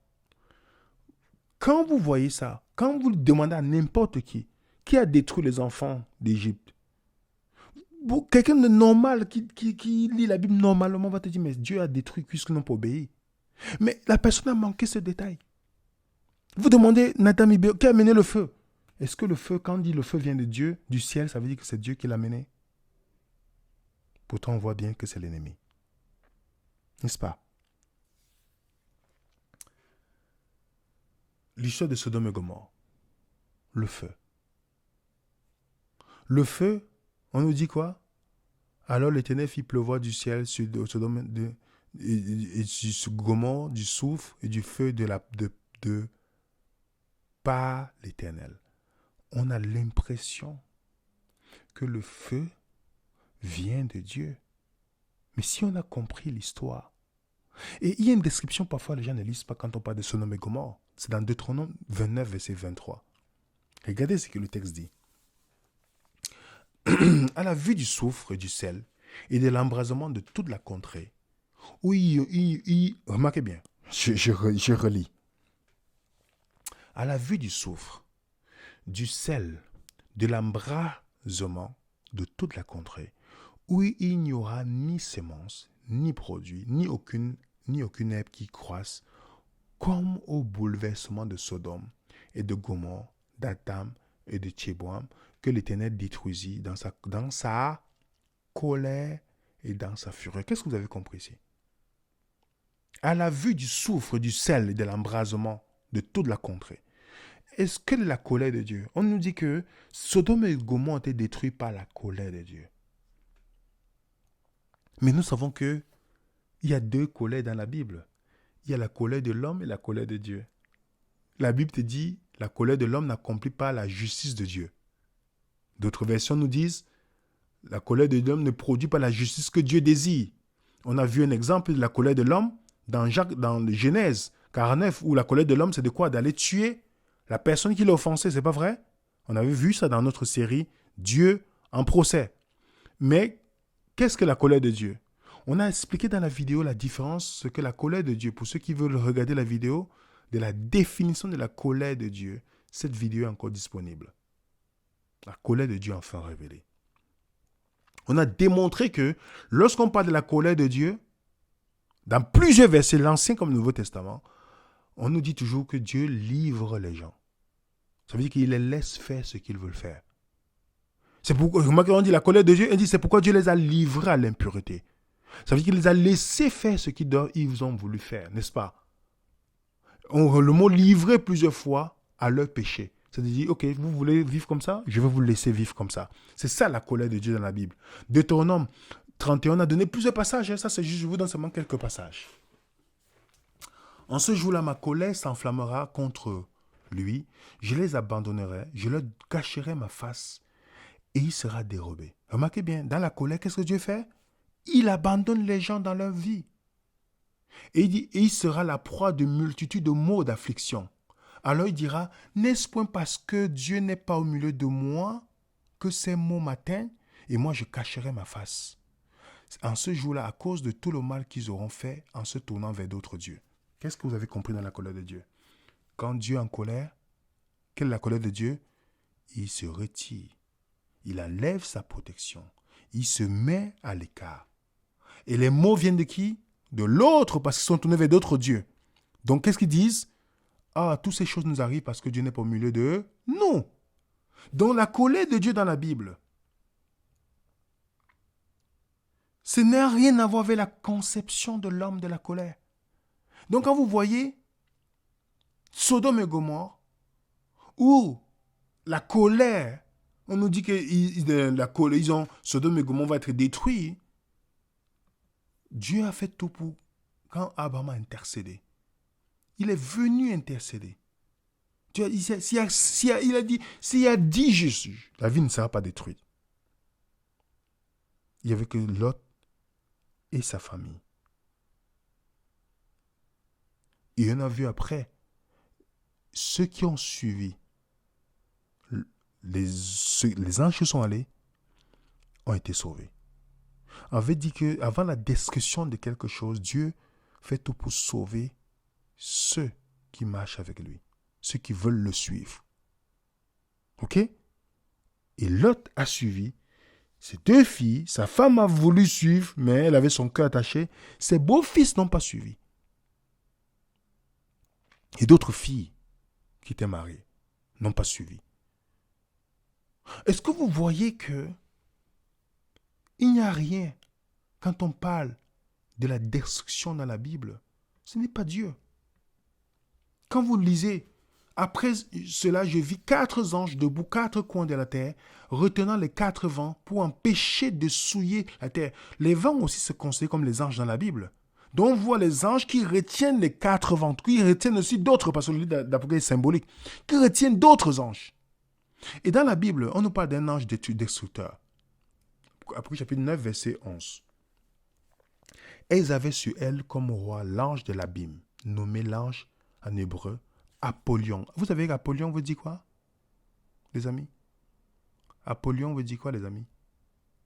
quand vous voyez ça, quand vous demandez à n'importe qui a détruit les enfants d'Égypte, quelqu'un de normal qui lit la Bible normalement va te dire, mais Dieu a détruit puisqu'ils n'ont pas obéi. Mais la personne a manqué ce détail. Vous demandez Nathan Ibéo, qui a mené le feu? Est-ce que le feu, quand on dit le feu vient de Dieu, du ciel, ça veut dire que c'est Dieu qui l'a mené? Pourtant, on voit bien que c'est l'ennemi. N'est-ce pas? L'histoire de Sodome et Gomorrhe. Le feu. Le feu, on nous dit quoi? Alors l'Éternel fit pleuvoir du ciel sur Sodome et sur Gomorrhe, du soufre et du feu par l'Éternel. On a l'impression que le feu vient de Dieu. Mais si on a compris l'histoire, et il y a une description, parfois les gens ne lisent pas quand on parle de Sodome et Gomorrhe. C'est dans Deutéronome 29, verset 23. Regardez ce que le texte dit. À la vue du soufre et du sel et de l'embrasement de toute la contrée, où remarquez bien, je relis. À la vue du soufre, du sel, de l'embrasement de toute la contrée, où il n'y aura ni semence, ni produit, ni aucune herbe qui croisse, comme au bouleversement de Sodome et de Gomorrhe, d'Adam et de Tchéboam, que l'Éternel détruisit dans sa colère et dans sa fureur. Qu'est-ce que vous avez compris ici? À la vue du soufre, du sel et de l'embrasement de toute la contrée, est-ce que la colère de Dieu? On nous dit que Sodome et Gomorrhe ont été détruits par la colère de Dieu. Mais nous savons que Il y a deux colères dans la Bible. Il y a la colère de l'homme et la colère de Dieu. La Bible te dit, la colère de l'homme n'accomplit pas la justice de Dieu. D'autres versions nous disent, la colère de l'homme ne produit pas la justice que Dieu désire. On a vu un exemple de la colère de l'homme dans le Genèse 49, où la colère de l'homme, c'est de quoi? D'aller tuer la personne qui l'a offensé, c'est pas vrai? On avait vu ça dans notre série Dieu en procès. Mais qu'est-ce que la colère de Dieu? On a expliqué dans la vidéo la différence, ce que la colère de Dieu, pour ceux qui veulent regarder la vidéo, de la définition de la colère de Dieu, cette vidéo est encore disponible. La colère de Dieu enfin révélée. On a démontré que lorsqu'on parle de la colère de Dieu, dans plusieurs versets, l'Ancien comme le Nouveau Testament, on nous dit toujours que Dieu livre les gens. Ça veut dire qu'il les laisse faire ce qu'ils veulent faire. C'est pourquoi, remarquez, on dit la colère de Dieu, on dit c'est pourquoi Dieu les a livrés à l'impureté. Ça veut dire qu'il les a laissés faire ce qu'ils ont voulu faire, n'est-ce pas? Le mot livrer plusieurs fois à leur péché. C'est-à-dire, ok, vous voulez vivre comme ça, je vais vous laisser vivre comme ça. C'est ça la colère de Dieu dans la Bible. Deutéronome 31 a donné plusieurs passages. Ça, c'est juste, je vous donne seulement quelques passages. En ce jour-là, ma colère s'enflammera contre lui. Je les abandonnerai, je leur cacherai ma face et il sera dérobé. Remarquez bien, dans la colère, qu'est-ce que Dieu fait? Il abandonne les gens dans leur vie. Et il dit, et il sera la proie de multitudes de maux d'affliction. Alors il dira, n'est-ce point parce que Dieu n'est pas au milieu de moi que ces maux m'atteignent et moi je cacherai ma face. En ce jour-là, à cause de tout le mal qu'ils auront fait en se tournant vers d'autres dieux. Qu'est-ce que vous avez compris dans la colère de Dieu? Quand Dieu est en colère, quelle est la colère de Dieu? Il se retire. Il enlève sa protection. Il se met à l'écart. Et les mots viennent de qui? De l'autre, parce qu'ils sont tournés vers d'autres dieux. Donc, qu'est-ce qu'ils disent? Ah, toutes ces choses nous arrivent parce que Dieu n'est pas au milieu d'eux. Non. Donc, la colère de Dieu dans la Bible, ce n'a rien à voir avec la conception de l'homme de la colère. Donc, quand vous voyez Sodome et Gomorrhe, où la colère, on nous dit que Sodome et Gomorrhe vont être détruits, Dieu a fait tout pour, quand Abraham a intercédé, il est venu intercéder. Il a dit, s'il y a 10 Jésus, la vie ne sera pas détruite. Il n'y avait que Lot et sa famille. Et on a vu après, ceux qui ont suivi, les anges qui sont allés, ont été sauvés. On avait dit qu'avant la destruction de quelque chose, Dieu fait tout pour sauver ceux qui marchent avec lui, ceux qui veulent le suivre. Ok? Et Lot a suivi. Ses 2 filles, sa femme a voulu suivre, mais elle avait son cœur attaché. Ses beaux-fils n'ont pas suivi. Et d'autres filles qui étaient mariées n'ont pas suivi. Est-ce que vous voyez que il n'y a rien quand on parle de la destruction dans la Bible? Ce n'est pas Dieu. Quand vous lisez, après cela, je vis 4 anges debout, 4 coins de la terre, retenant les 4 vents pour empêcher de souiller la terre. Les vents aussi se considèrent comme les anges dans la Bible. Donc on voit les anges qui retiennent les 4 vents, qui retiennent aussi d'autres, parce que le livre d'Apocalypse est symbolique, qui retiennent d'autres anges. Et dans la Bible, on nous parle d'un ange destructeur. Apocalypse chapitre 9, verset 11. Et ils avaient sur elle comme roi l'ange de l'abîme, nommé l'ange en hébreu Apollyon. Vous savez qu'Apollyon veut dire quoi, les amis? Apollyon veut dire quoi, les amis?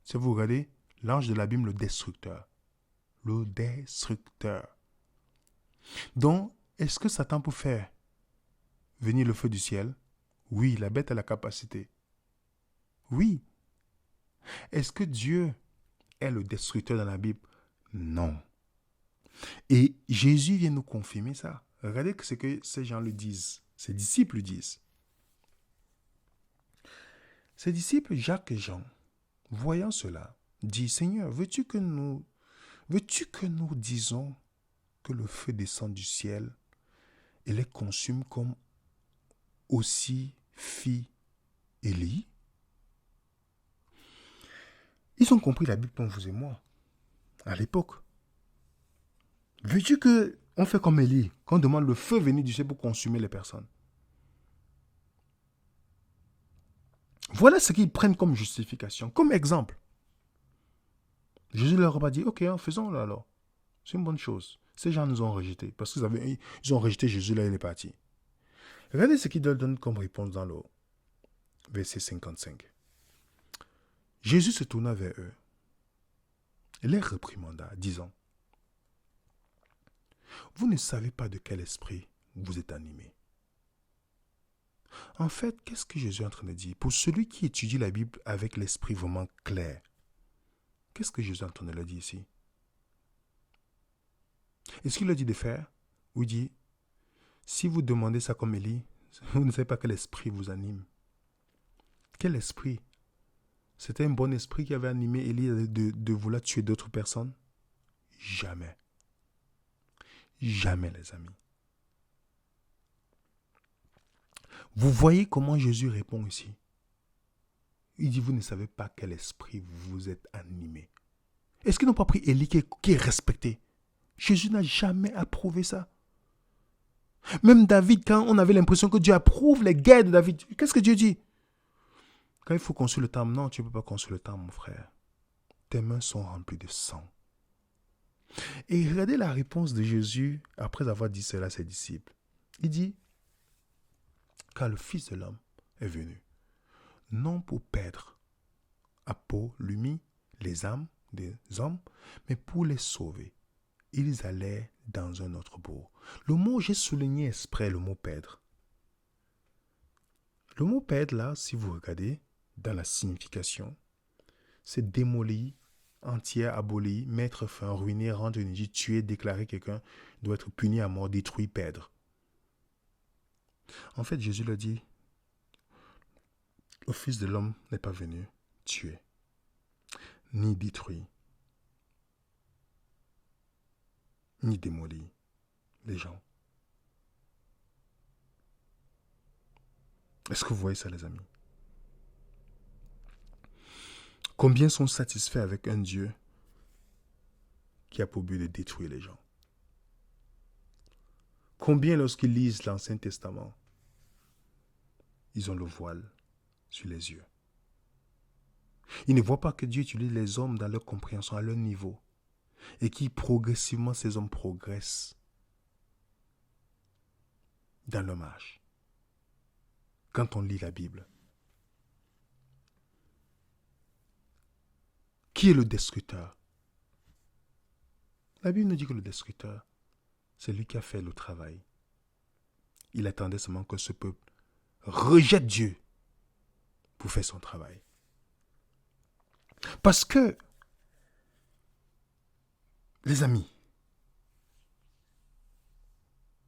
Si vous regardez, l'ange de l'abîme, le destructeur. Le destructeur. Donc, est-ce que Satan peut faire venir le feu du ciel? Oui, la bête a la capacité. Oui. Est-ce que Dieu est le destructeur dans la Bible? Non. Et Jésus vient nous confirmer ça. Regardez ce que ces gens le disent. Ses disciples le disent. Ses disciples, Jacques et Jean, voyant cela, disent, Seigneur, veux-tu que nous disons que le feu descend du ciel et les consume comme aussi fit Élie? Ils ont compris la Bible comme vous et moi, à l'époque. Veux-tu qu'on fait comme Élie, qu'on demande le feu venir du ciel pour consumer les personnes? Voilà ce qu'ils prennent comme justification, comme exemple. Jésus leur a pas dit, ok, faisons-le alors. C'est une bonne chose. Ces gens nous ont rejetés parce qu'ils ont rejeté Jésus, là il est parti. Regardez ce qu'il donne comme réponse dans le verset 55. Jésus se tourna vers eux et les réprimanda, disant, vous ne savez pas de quel esprit vous êtes animés. En fait, qu'est-ce que Jésus est en train de dire? Pour celui qui étudie la Bible avec l'esprit vraiment clair, qu'est-ce que Jésus est en train de leur dire ici? Est-ce qu'il leur dit de faire? Ou il dit, si vous demandez ça comme Élie, vous ne savez pas quel esprit vous anime. Quel esprit? C'était un bon esprit qui avait animé Élie de vouloir tuer d'autres personnes? Jamais. Jamais, les amis. Vous voyez comment Jésus répond ici. Il dit, vous ne savez pas quel esprit vous êtes animé. Est-ce qu'ils n'ont pas pris Élie qui est respecté? Jésus n'a jamais approuvé ça. Même David, quand on avait l'impression que Dieu approuve les guerres de David, qu'est-ce que Dieu dit? Quand il faut construire le temple, non, tu ne peux pas construire le temple, mon frère. Tes mains sont remplies de sang. Et regardez la réponse de Jésus après avoir dit cela à ses disciples. Il dit, car le Fils de l'homme est venu, non pour perdre à peau l'humie les âmes des hommes, mais pour les sauver. Ils allaient dans un autre bourg. Le mot, j'ai souligné exprès le mot perdre. Le mot perdre, là, si vous regardez dans la signification, c'est démolir, entière, abolir, mettre fin, ruiner, rendre inutile, tuer, déclarer quelqu'un doit être puni à mort, détruire, perdre. En fait, Jésus leur dit, le Fils de l'homme n'est pas venu tuer, ni détruire, ni démolir les gens. Est-ce que vous voyez ça, les amis? Combien sont satisfaits avec un Dieu qui a pour but de détruire les gens? Combien, lorsqu'ils lisent l'Ancien Testament, ils ont le voile sur les yeux? Ils ne voient pas que Dieu utilise les hommes dans leur compréhension, à leur niveau, et qui progressivement, ces hommes progressent dans leur marche. Quand on lit la Bible, qui est le destructeur? La Bible nous dit que le destructeur, c'est lui qui a fait le travail. Il attendait seulement que ce peuple rejette Dieu pour faire son travail. Parce que, les amis,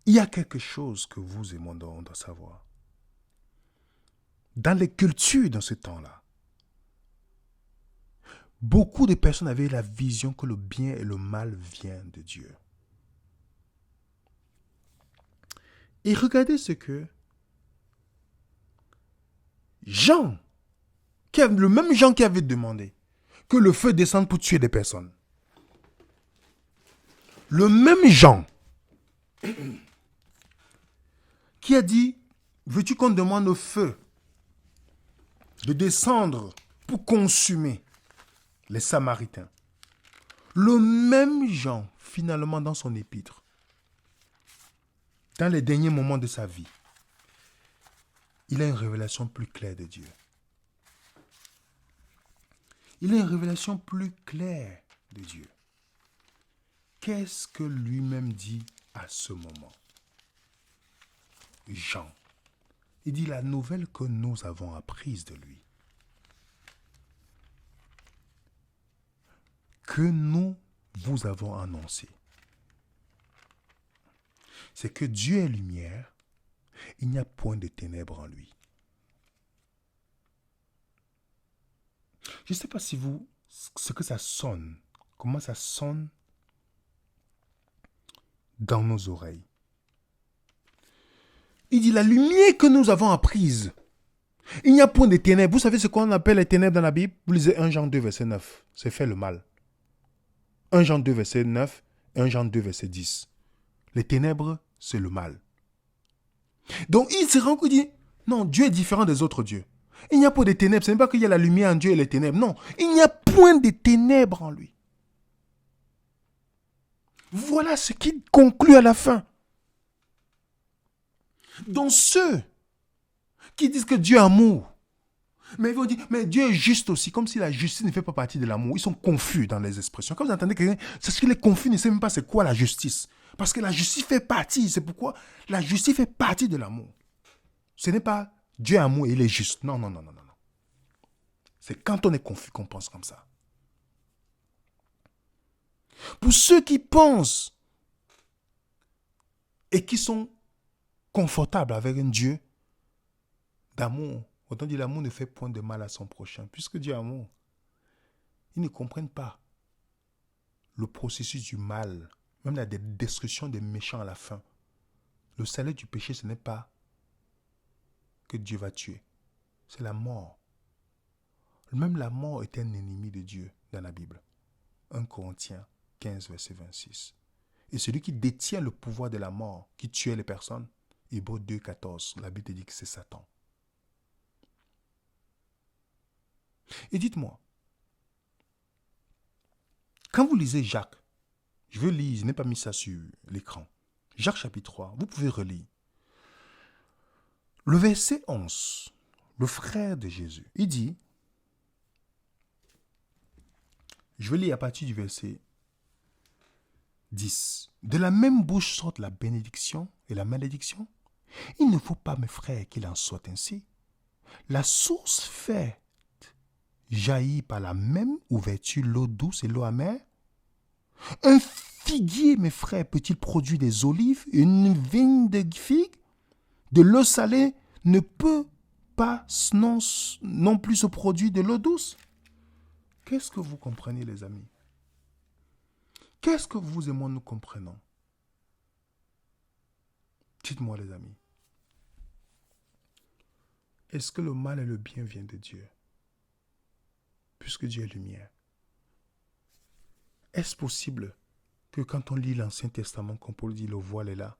il y a quelque chose que vous et moi on doit savoir. Dans les cultures dans ce temps-là, beaucoup de personnes avaient la vision que le bien et le mal viennent de Dieu. Et regardez ce que Jean, le même Jean qui avait demandé que le feu descende pour tuer des personnes. Le même Jean qui a dit, veux-tu qu'on demande au feu de descendre pour consumer les Samaritains? Le même Jean, finalement, dans son épître, dans les derniers moments de sa vie, il a une révélation plus claire de Dieu. Il a une révélation plus claire de Dieu. Qu'est-ce que lui-même dit à ce moment? Jean. Il dit la nouvelle que nous avons apprise de lui, que nous vous avons annoncé, c'est que Dieu est lumière, il n'y a point de ténèbres en lui. Je ne sais pas si vous, ce que ça sonne, comment ça sonne dans nos oreilles. Il dit la lumière que nous avons apprise. Il n'y a point de ténèbres. Vous savez ce qu'on appelle les ténèbres dans la Bible? Vous lisez 1 Jean 2, verset 9. C'est faire le mal. 1 Jean 2, verset 9 1 Jean 2, verset 10. Les ténèbres, c'est le mal. Donc, il se rend compte, il dit, non, Dieu est différent des autres dieux. Il n'y a pas de ténèbres. Ce n'est pas qu'il y a la lumière en Dieu et les ténèbres. Non, il n'y a point de ténèbres en lui. Voilà ce qu'il conclut à la fin. Donc ceux qui disent que Dieu est amour, mais ils vont dire, mais Dieu est juste aussi, comme si la justice ne fait pas partie de l'amour. Ils sont confus dans les expressions. Quand vous entendez quelqu'un, c'est ce qu'il est confus, ne sait même pas c'est quoi la justice. Parce que la justice fait partie, c'est pourquoi la justice fait partie de l'amour. Ce n'est pas Dieu est amour et il est juste. Non, non, non, non, non. C'est quand on est confus qu'on pense comme ça. Pour ceux qui pensent et qui sont confortables avec un Dieu d'amour, autant dire l'amour ne fait point de mal à son prochain. Puisque Dieu est amour, ils ne comprennent pas le processus du mal, même la destruction des méchants à la fin. Le salaire du péché, ce n'est pas que Dieu va tuer, c'est la mort. Même la mort est un ennemi de Dieu dans la Bible. 1 Corinthiens 15, verset 26. Et celui qui détient le pouvoir de la mort, qui tuait les personnes, Hébreux 2, 14, la Bible dit que c'est Satan. Et dites-moi, quand vous lisez Jacques, je veux lire, je n'ai pas mis ça sur l'écran. Jacques chapitre 3, vous pouvez relire. Le verset 11, le frère de Jésus, il dit, je vais lire à partir du verset 10. De la même bouche sortent la bénédiction et la malédiction. Il ne faut pas, mes frères, qu'il en soit ainsi. La source faite jaillit par la même ouverture l'eau douce et l'eau amère. Un figuier, mes frères, peut-il produire des olives? Une vigne de figues? De l'eau salée ne peut pas non plus se produire de l'eau douce? Qu'est-ce que vous comprenez, les amis? Qu'est-ce que vous et moi nous comprenons? Dites-moi, les amis. Est-ce que le mal et le bien viennent de Dieu? Puisque Dieu est lumière. Est-ce possible que quand on lit l'Ancien Testament, comme Paul dit, le voile est là?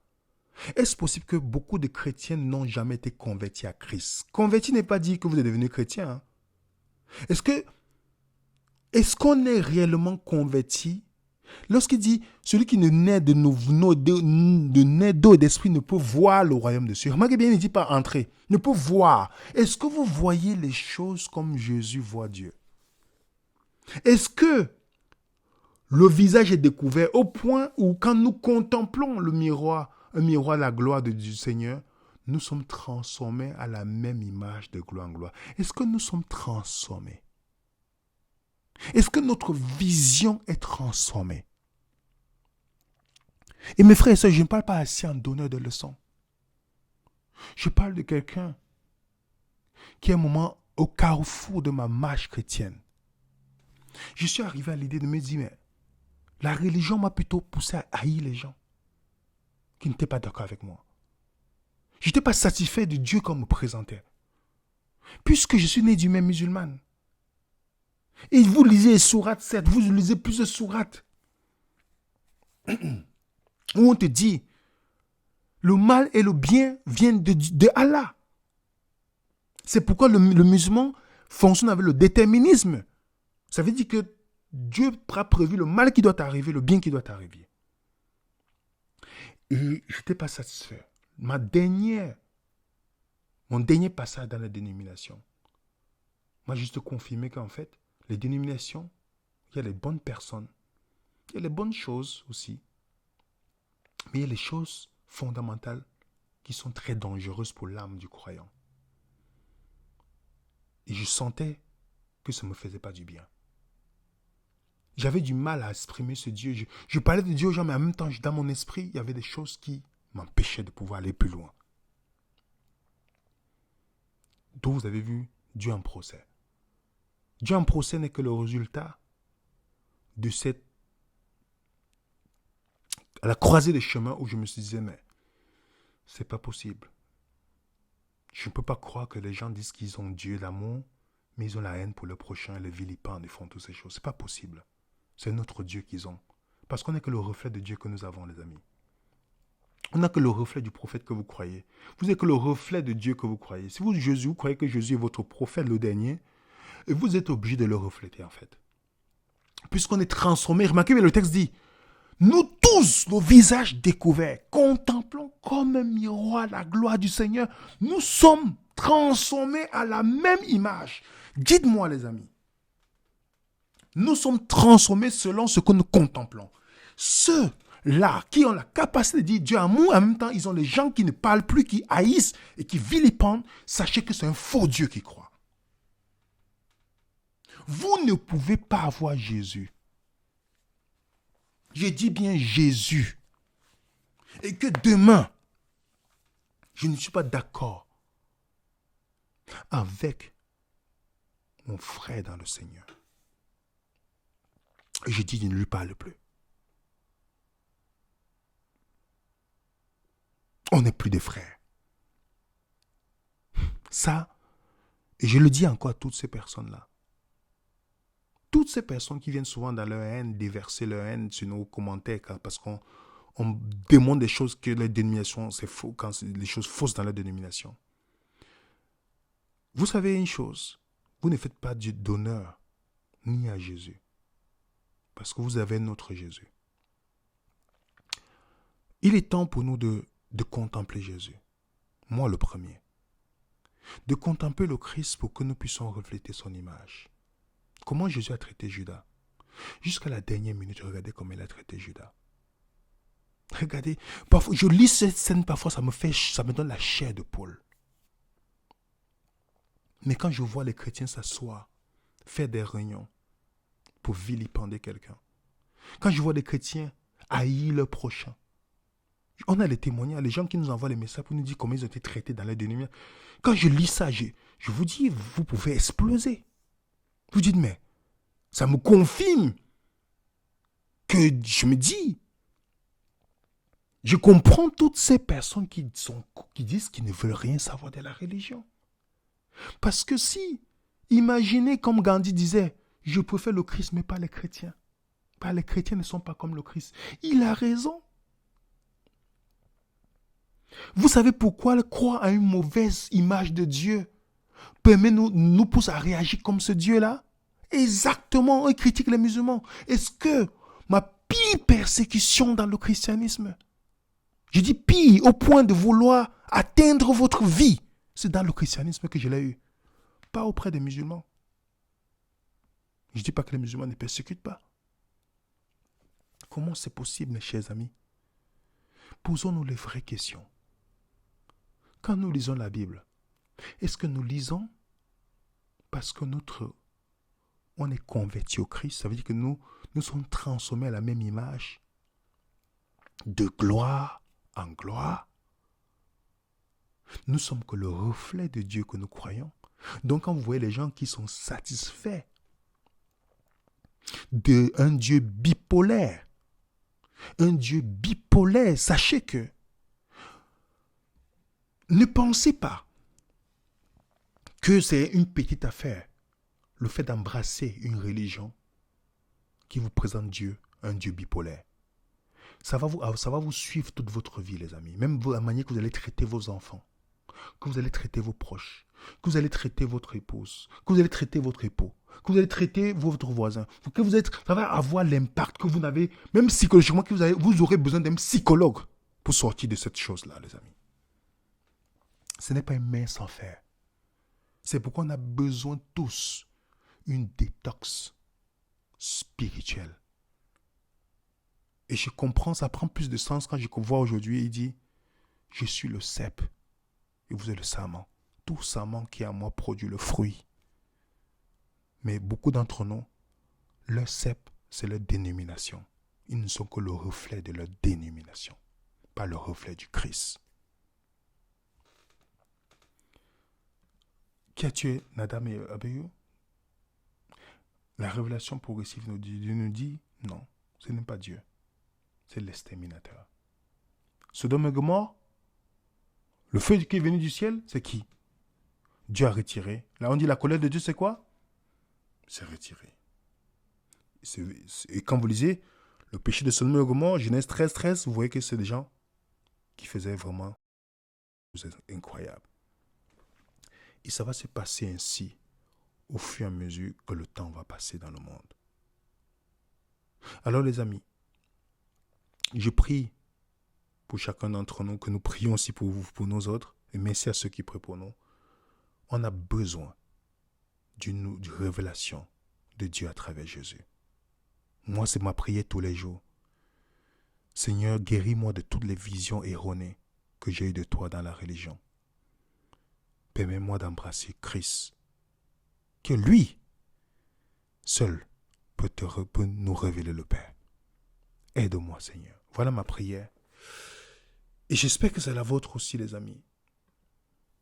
Est-ce possible que beaucoup de chrétiens n'ont jamais été convertis à Christ? Converti n'est pas dire que vous êtes devenu chrétien. Hein? Est-ce qu'on est réellement converti? Lorsqu'il dit, celui qui ne naît de naît d'eau et d'esprit ne peut voir le royaume de Dieu. Remarquez bien, il ne dit pas entrer, ne peut voir. Est-ce que vous voyez les choses comme Jésus voit Dieu? Est-ce que le visage est découvert au point où quand nous contemplons le miroir, un miroir de la gloire du Seigneur, nous sommes transformés à la même image de gloire en gloire? Est-ce que nous sommes transformés? Est-ce que notre vision est transformée? Et mes frères et sœurs, je ne parle pas assez en donneur de leçons. Je parle de quelqu'un qui est un moment au carrefour de ma marche chrétienne. Je suis arrivé à l'idée de me dire, mais la religion m'a plutôt poussé à haïr les gens qui n'étaient pas d'accord avec moi. Je n'étais pas satisfait de Dieu qu'on me présentait. Puisque je suis né d'une mère musulmane. Et vous lisez les sourates 7, vous lisez plus de sourates. Où on te dit, le mal et le bien viennent de Allah. C'est pourquoi le musulman fonctionne avec le déterminisme. Ça veut dire que Dieu a prévu le mal qui doit arriver, le bien qui doit arriver. Et je n'étais pas satisfait. Mon dernier passage dans la dénomination m'a juste confirmé qu'en fait, les dénominations, il y a les bonnes personnes, il y a les bonnes choses aussi, mais il y a les choses fondamentales qui sont très dangereuses pour l'âme du croyant. Et je sentais que ça ne me faisait pas du bien. J'avais du mal à exprimer ce Dieu. Je parlais de Dieu aux gens, mais en même temps, dans mon esprit, il y avait des choses qui m'empêchaient de pouvoir aller plus loin. Donc vous avez vu Dieu en procès. Dieu en procès n'est que le résultat de à la croisée des chemins où je me suis dit, mais c'est pas possible. Je ne peux pas croire que les gens disent qu'ils ont Dieu, l'amour, mais ils ont la haine pour le prochain, le vilipendent, ils font toutes ces choses. C'est pas possible. C'est notre Dieu qu'ils ont. Parce qu'on n'est que le reflet de Dieu que nous avons, les amis. On n'a que le reflet du prophète que vous croyez. Vous n'êtes que le reflet de Dieu que vous croyez. Si vous croyez que Jésus est votre prophète, le dernier, vous êtes obligé de le refléter, en fait. Puisqu'on est transformé, remarquez bien, le texte dit, nous tous, nos visages découverts, contemplons comme un miroir la gloire du Seigneur. Nous sommes transformés à la même image. Dites-moi, les amis, nous sommes transformés selon ce que nous contemplons. Ceux-là qui ont la capacité de dire Dieu amour, en même temps, ils ont les gens qui ne parlent plus, qui haïssent et qui vilipendent. Sachez que c'est un faux Dieu qui croit. Vous ne pouvez pas avoir Jésus. Je dis bien Jésus. Et que demain, je ne suis pas d'accord avec mon frère dans le Seigneur. Et je dis, je ne lui parle plus. On n'est plus des frères. Ça, et je le dis encore à toutes ces personnes-là. Toutes ces personnes qui viennent souvent dans leur haine, déverser leur haine sur nos commentaires, parce qu'on démontre des choses que les dénominations, c'est faux, quand c'est des choses fausses dans la dénomination. Vous savez une chose, vous ne faites pas d'honneur ni à Jésus, parce que vous avez notre Jésus. Il est temps pour nous de contempler Jésus, moi le premier, de contempler le Christ pour que nous puissions refléter son image. Comment Jésus a traité Judas? Jusqu'à la dernière minute, regardez comment il a traité Judas. Regardez, parfois, je lis cette scène, parfois ça me donne la chair de poule. Mais quand je vois les chrétiens s'asseoir, faire des réunions pour vilipender quelqu'un, quand je vois des chrétiens haïr leur prochain, on a les témoignages, les gens qui nous envoient les messages pour nous dire comment ils ont été traités dans les dénominations. Quand je lis ça, je vous dis, vous pouvez exploser. Vous dites, mais ça me confirme que je me dis, je comprends toutes ces personnes qui disent qu'ils ne veulent rien savoir de la religion. Parce que si, imaginez comme Gandhi disait, je préfère le Christ mais pas les chrétiens. Les chrétiens ne sont pas comme le Christ. Il a raison. Vous savez pourquoi croire à une mauvaise image de Dieu nous pousse à réagir comme ce Dieu-là? Exactement, il critique les musulmans. Est-ce que ma pire persécution dans le christianisme, je dis pire, au point de vouloir atteindre votre vie, c'est dans le christianisme que je l'ai eu, pas auprès des musulmans. Je ne dis pas que les musulmans ne persécutent pas. Comment c'est possible, mes chers amis? Posons-nous les vraies questions. Quand nous lisons la Bible, est-ce que nous lisons parce que on est converti au Christ? Ça veut dire que nous sommes transformés à la même image, de gloire en gloire. Nous sommes que le reflet de Dieu que nous croyons. Donc quand vous voyez les gens qui sont satisfaits d'un Dieu bipolaire, sachez que ne pensez pas que c'est une petite affaire, le fait d'embrasser une religion qui vous présente Dieu, un Dieu bipolaire. Ça va vous suivre toute votre vie, les amis. Même la manière que vous allez traiter vos enfants, que vous allez traiter vos proches, que vous allez traiter votre épouse, que vous allez traiter votre époux, que vous allez traiter votre voisin, ça va avoir l'impact que vous n'avez, même psychologiquement, que vous aurez besoin d'un psychologue pour sortir de cette chose-là, les amis. Ce n'est pas une main sans fer. C'est pourquoi on a besoin tous une détox spirituelle. Et je comprends, ça prend plus de sens quand je vois aujourd'hui, il dit, je suis le cep et vous êtes le sarment. Tout sarment qui est en moi produit le fruit. Mais beaucoup d'entre nous, leur cep, c'est leur dénomination. Ils ne sont que le reflet de leur dénomination, pas le reflet du Christ. Qui a tué Nadab et Abihu? La révélation progressive nous dit non, ce n'est pas Dieu, c'est l'exterminateur. Sodome et Gomorrhe, le feu qui est venu du ciel, c'est qui? Dieu a retiré. Là on dit la colère de Dieu c'est quoi? C'est retiré. Et quand vous lisez, Le péché de Sodome et Gomorrhe, Genèse 13, vous voyez que c'est des gens qui faisaient vraiment des choses incroyables. Et ça va se passer ainsi au fur et à mesure que le temps va passer dans le monde. Alors les amis, je prie pour chacun d'entre nous, que nous prions aussi pour vous, pour nous autres, et merci à ceux qui prient pour nous. On a besoin d'une révélation de Dieu à travers Jésus. Moi, c'est ma prière tous les jours. Seigneur, guéris-moi de toutes les visions erronées que j'ai eues de toi dans la religion. Permets-moi d'embrasser Christ, que lui, seul, peut nous révéler le Père. Aide-moi, Seigneur. Voilà ma prière. Et j'espère que c'est la vôtre aussi, les amis.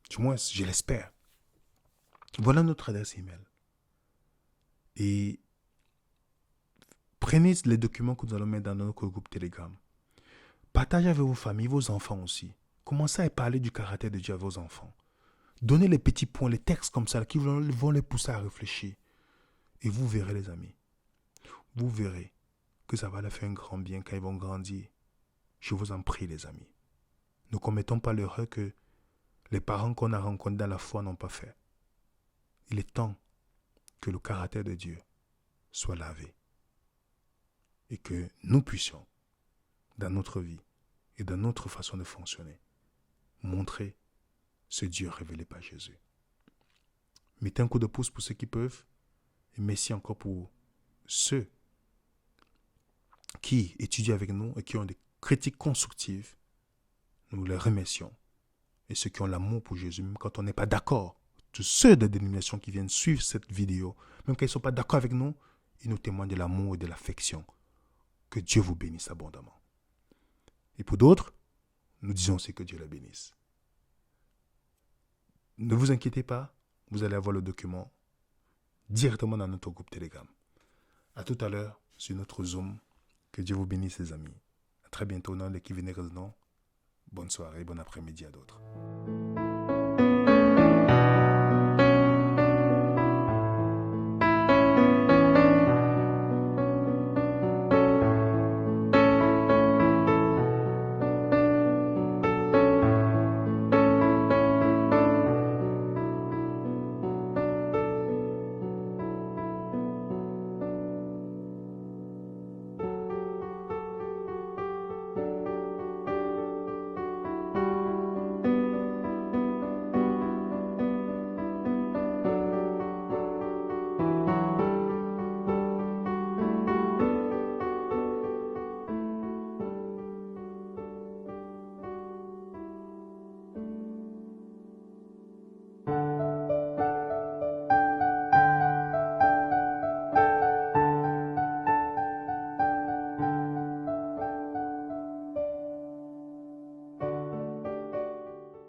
Du moins, je l'espère. Voilà notre adresse email. Et prenez les documents que nous allons mettre dans notre groupe Telegram. Partagez avec vos familles, vos enfants aussi. Commencez à parler du caractère de Dieu à vos enfants. Donnez les petits points, les textes comme ça qui vont les pousser à réfléchir. Et vous verrez, les amis. Vous verrez que ça va leur faire un grand bien quand ils vont grandir. Je vous en prie, les amis. Ne commettons pas l'erreur que les parents qu'on a rencontrés dans la foi n'ont pas fait. Il est temps que le caractère de Dieu soit lavé. Et que nous puissions, dans notre vie et dans notre façon de fonctionner, montrer ce Dieu révélé par Jésus. Mettez un coup de pouce pour ceux qui peuvent. Et merci encore pour ceux qui étudient avec nous et qui ont des critiques constructives. Nous les remercions. Et ceux qui ont l'amour pour Jésus, même quand on n'est pas d'accord, tous ceux de dénomination qui viennent suivre cette vidéo, même quand ils ne sont pas d'accord avec nous, ils nous témoignent de l'amour et de l'affection. Que Dieu vous bénisse abondamment. Et pour d'autres, nous disons aussi que Dieu les bénisse. Ne vous inquiétez pas, vous allez avoir le document directement dans notre groupe Telegram. À tout à l'heure sur notre Zoom. Que Dieu vous bénisse, les amis. À très bientôt dans l'équipe Véné Résident. Bonne soirée, bon après-midi à d'autres.